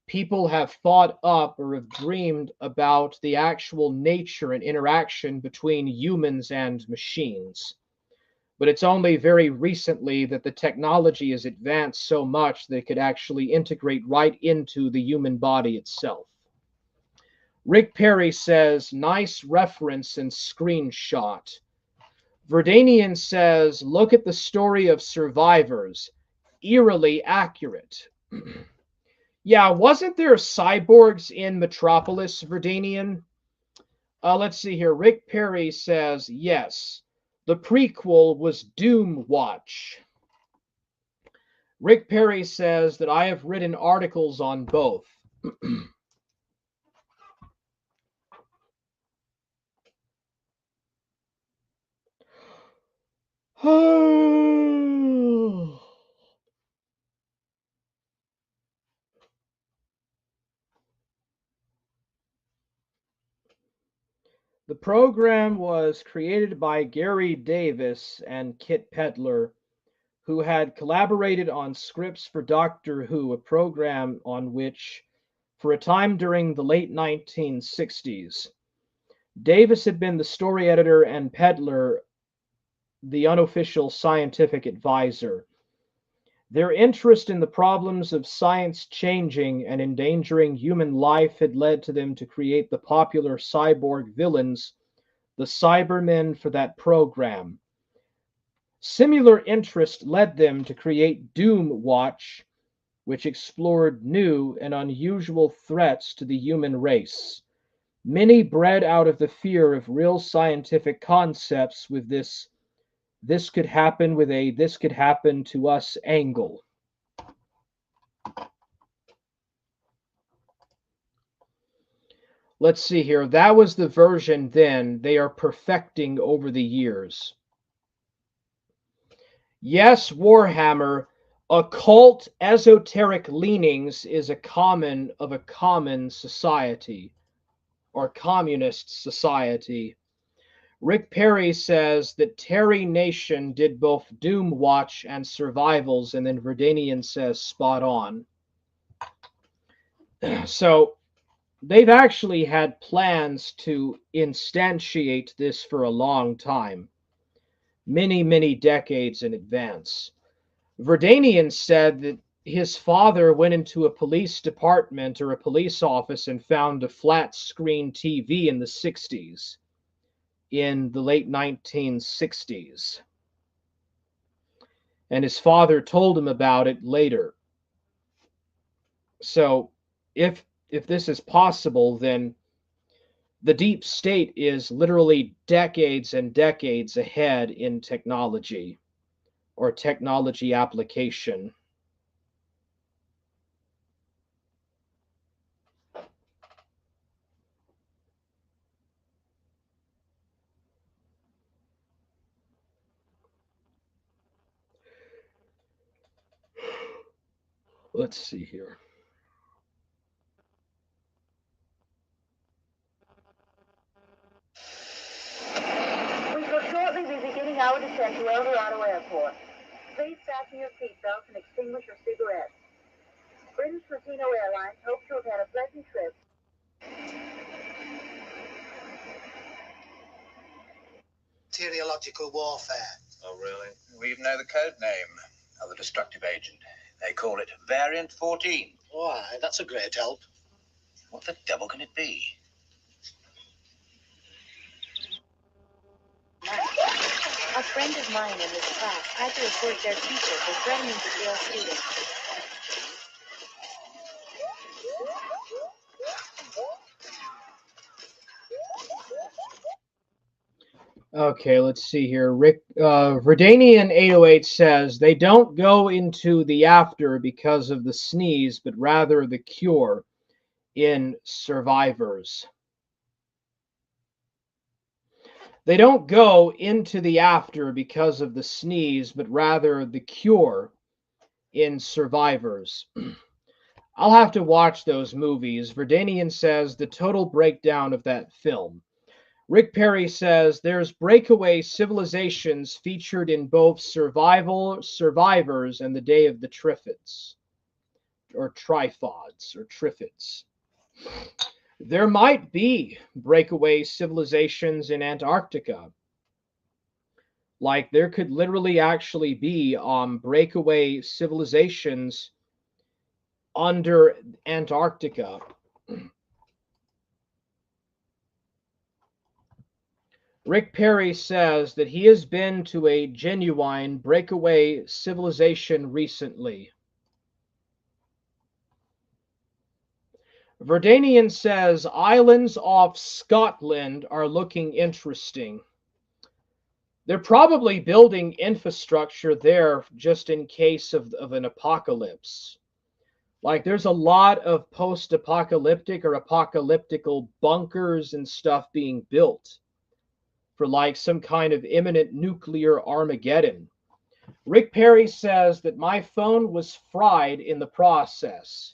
people have thought up or have dreamed about the actual nature and interaction between humans and machines. But it's only very recently that the technology has advanced so much that it could actually integrate right into the human body itself. Rick Perry says, nice reference and screenshot. Verdanian says, look at the story of survivors. Eerily accurate. Yeah, wasn't there cyborgs in Metropolis, Verdanian? Let's see here. Rick Perry says, yes. The prequel was Doom Watch. Rick Perry says that I have written articles on both. The program was created by Gary Davis and Kit Pedler, who had collaborated on scripts for Doctor Who, a program on which, for a time during the late 1960s, Davis had been the story editor and Pedler the unofficial scientific advisor. Their interest in the problems of science changing and endangering human life had led to them to create the popular cyborg villains, the Cybermen, for that program. Similar interest led them to create Doom Watch, which explored new and unusual threats to the human race. Many bred out of the fear of real scientific concepts with this could happen to us angle. Let's see here. That was the version then. They are perfecting over the years. Yes, Warhammer, occult esoteric leanings is a common society or communist society. Rick Perry says that Terry Nation did both Doom Watch and Survivals, and then Verdanian says spot on. So they've actually had plans to instantiate this for a long time, many, many decades in advance. Verdanian said that his father went into a police department or a police office and found a flat screen TV in the 60s, in the late 1960s. And his father told him about it later. So if this is possible, then the deep state is literally decades and decades ahead in technology or technology application. Let's see here. We shall shortly be beginning our descent to El Dorado Airport. Please fasten your seatbelts and extinguish your cigarettes. British Latino Airlines hopes you have had a pleasant trip. Bacteriological warfare. Oh, really? We even know the code name of the destructive agent. They call it Variant 14. Why, that's a great help. What the devil can it be? A friend of mine in this class had to report their teacher for threatening to fail students. Okay, let's see here. Verdanian 808 says they don't go into the after because of the sneeze, but rather the cure in Survivors. They don't go into the after because of the sneeze, but rather the cure in Survivors. I'll have to watch those movies. Verdanian says the total breakdown of that film. Rick Perry says there's breakaway civilizations featured in both Survivors and the Day of the Triffids, or Trifods, or Triffids. There might be breakaway civilizations in Antarctica. Like there could literally actually be breakaway civilizations under Antarctica. Rick Perry says that he has been to a genuine breakaway civilization recently. Verdanian says islands off Scotland are looking interesting. They're probably building infrastructure there just in case of an apocalypse. Like there's a lot of post-apocalyptic or apocalyptical bunkers and stuff being built for like some kind of imminent nuclear Armageddon. Rick Perry says that my phone was fried in the process.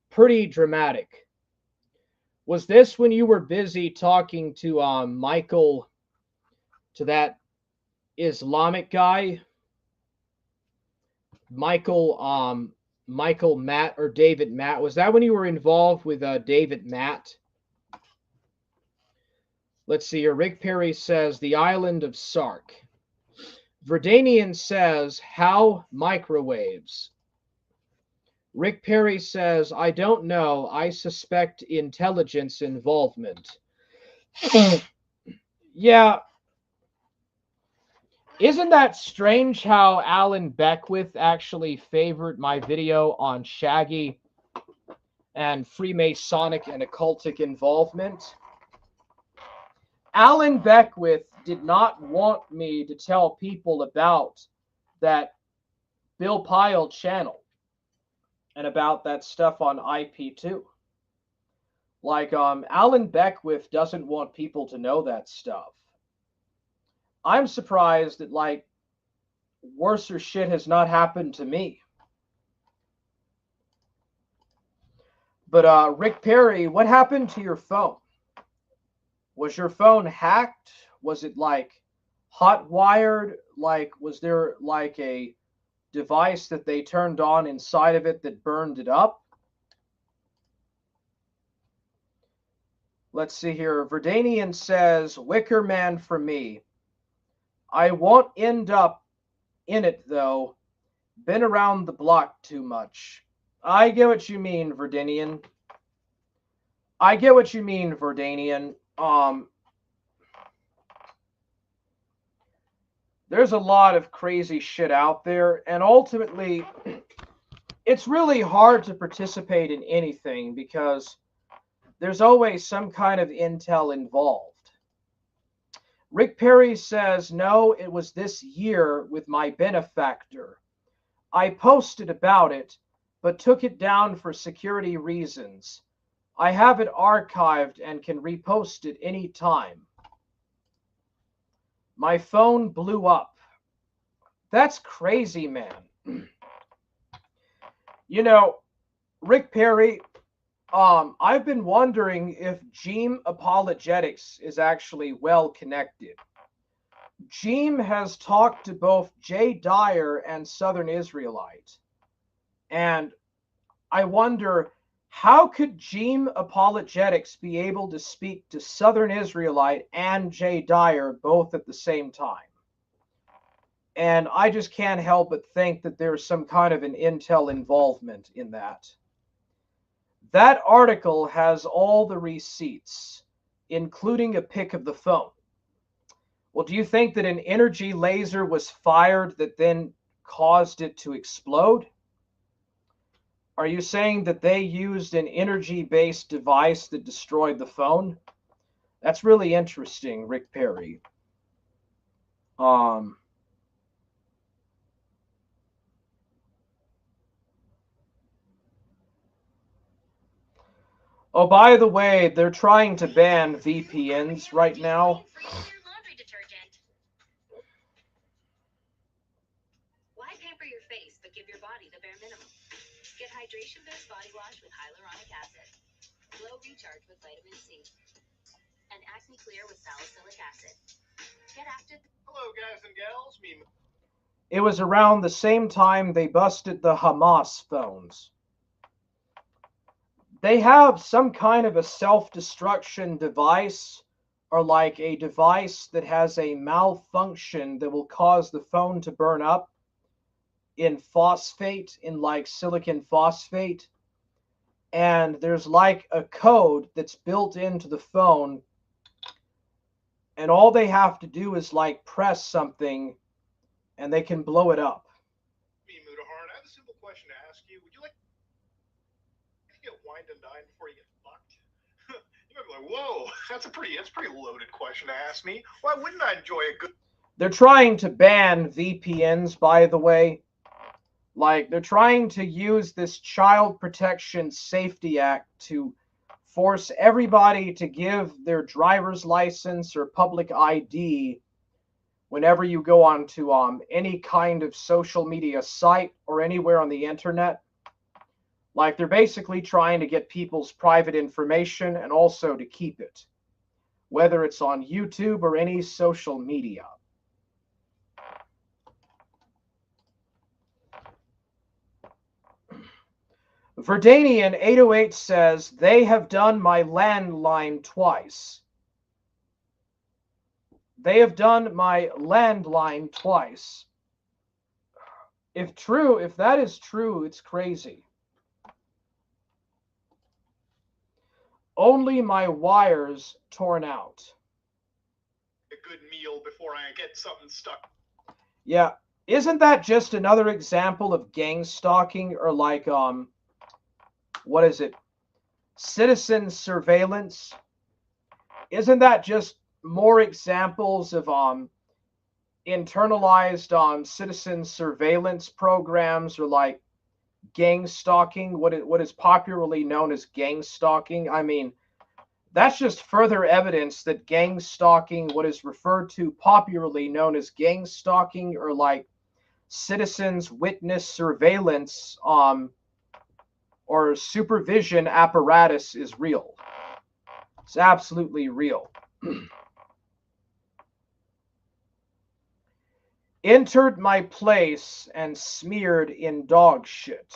Pretty dramatic. Was this when you were busy talking to Michael, to that Islamic guy? Michael Matt or David Matt? Was that when you were involved with David Matt? Let's see here. Rick Perry says the island of Sark. Verdanian says how microwaves. Rick Perry says I don't know. I suspect intelligence involvement. Yeah. Isn't that strange how Alan Beckwith actually favored my video on Shaggy and Freemasonic and occultic involvement? Alan Beckwith did not want me to tell people about that Bill Pyle channel and about that stuff on IP2. Like, Alan Beckwith doesn't want people to know that stuff. I'm surprised that, like, worser shit has not happened to me. But, Rick Perry, what happened to your phone? Was your phone hacked? Was it like hot wired? Like, was there like a device that they turned on inside of it that burned it up? Let's see here. Verdanian says, Wicker Man for me. I won't end up in it though. Been around the block too much. I get what you mean, Verdanian. I get what you mean, Verdanian. There's a lot of crazy shit out there, and ultimately it's really hard to participate in anything because there's always some kind of intel involved. Rick Perry says, no, it was this year with my benefactor. I posted about it, but took it down for security reasons. I have it archived and can repost it anytime. My phone blew up. That's crazy, man. You know, Rick Perry, I've been wondering if Jeem Apologetics is actually well connected. Jeem has talked to both Jay Dyer and Southern Israelite. And I wonder, how could Jeem Apologetics be able to speak to Southern Israelite and Jay Dyer both at the same time? And I just can't help but think that there's some kind of an intel involvement in that. That article has all the receipts, including a pic of the phone. Well, do you think that an energy laser was fired that then caused it to explode? Are you saying that they used an energy-based device that destroyed the phone? That's really interesting, Rick Perry. Oh, by the way, they're trying to ban VPNs right now. Why pamper your face but give your body the bare minimum? Get Hydration Boost Body Wash with hyaluronic acid, Glow Recharge with vitamin C, and Acne Clear with salicylic acid. Get after. Hello, guys and gals. It was around the same time they busted the Hamas phones. They have some kind of a self-destruction device, or like a device that has a malfunction that will cause the phone to burn up in phosphate, in like silicon phosphate. And there's like a code that's built into the phone, and all they have to do is like press something and they can blow it up. I have a simple question to ask you. Would you like to get wined and dined before you get fucked? You might be like, whoa, that's a pretty loaded question to ask me. Why wouldn't I enjoy a good... They're trying to ban VPNs, by the way. Like, they're trying to use this Child Protection Safety Act to force everybody to give their driver's license or public ID whenever you go on to any kind of social media site or anywhere on the internet. Like, they're basically trying to get people's private information and also to keep it, whether it's on YouTube or any social media. Verdanian 808 says, they have done my landline twice. They have done my landline twice. If that is true, it's crazy. Only my wires torn out. A good meal before I get something stuck. Yeah, isn't that just another example of gang stalking, or like what is it? Citizen surveillance? Isn't that just more examples of internalized citizen surveillance programs, or like gang stalking, what is popularly known as gang stalking? I mean, that's just further evidence that gang stalking, what is referred to popularly known as gang stalking, or like citizens witness surveillance or supervision apparatus, is real. It's absolutely real. Entered my place and smeared in dog shit.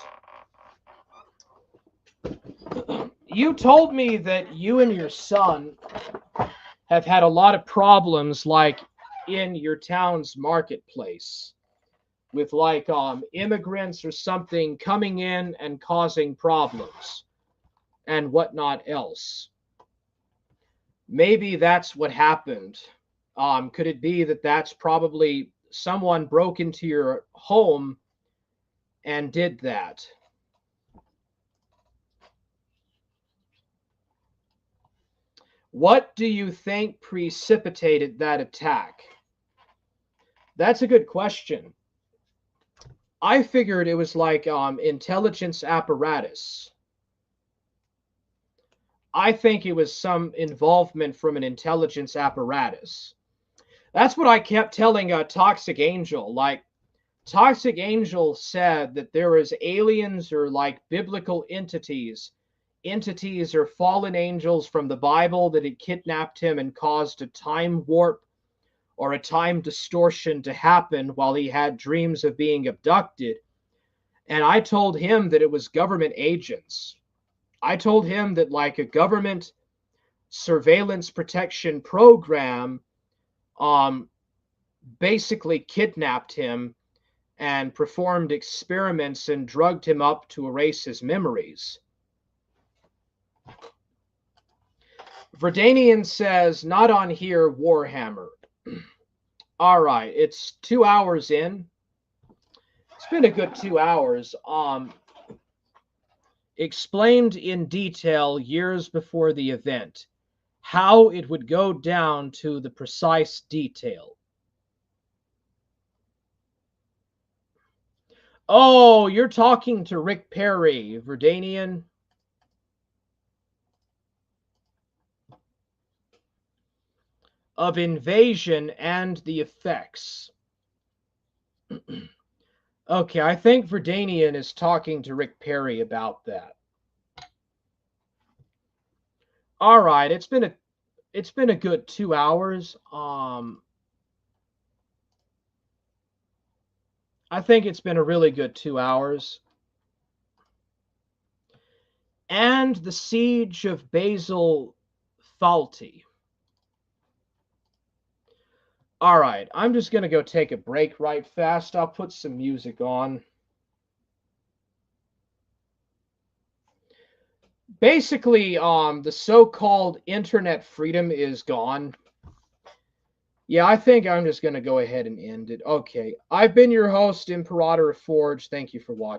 You told me that you and your son have had a lot of problems, like in your town's marketplace, with like immigrants or something coming in and causing problems and whatnot else. Maybe that's what happened. Could it be that that's probably someone broke into your home and did that? What do you think precipitated that attack? That's a good question. I figured it was like intelligence apparatus. I think it was some involvement from an intelligence apparatus. That's what I kept telling Toxic Angel. Like, Toxic Angel said that there is aliens or like biblical entities or fallen angels from the Bible that had kidnapped him and caused a time warp or a time distortion to happen while he had dreams of being abducted. And I told him that it was government agents. I told him that like a government surveillance protection program basically kidnapped him and performed experiments and drugged him up to erase his memories. Verdanian says, not on here, Warhammer. All right, it's 2 hours in. It's been a good 2 hours. Explained in detail years before the event how it would go down to the precise detail. Oh, you're talking to Rick Perry, Verdanian. Of invasion and the effects. Okay, I think Verdanian is talking to Rick Perry about that. All right, it's been a good 2 hours. I think it's been a really good 2 hours. And the siege of Basil Fawlty. All right, I'm just going to go take a break right fast. I'll put some music on. Basically, the so-called internet freedom is gone. Yeah, I think I'm just going to go ahead and end it. Okay, I've been your host, Imperator of Forge. Thank you for watching.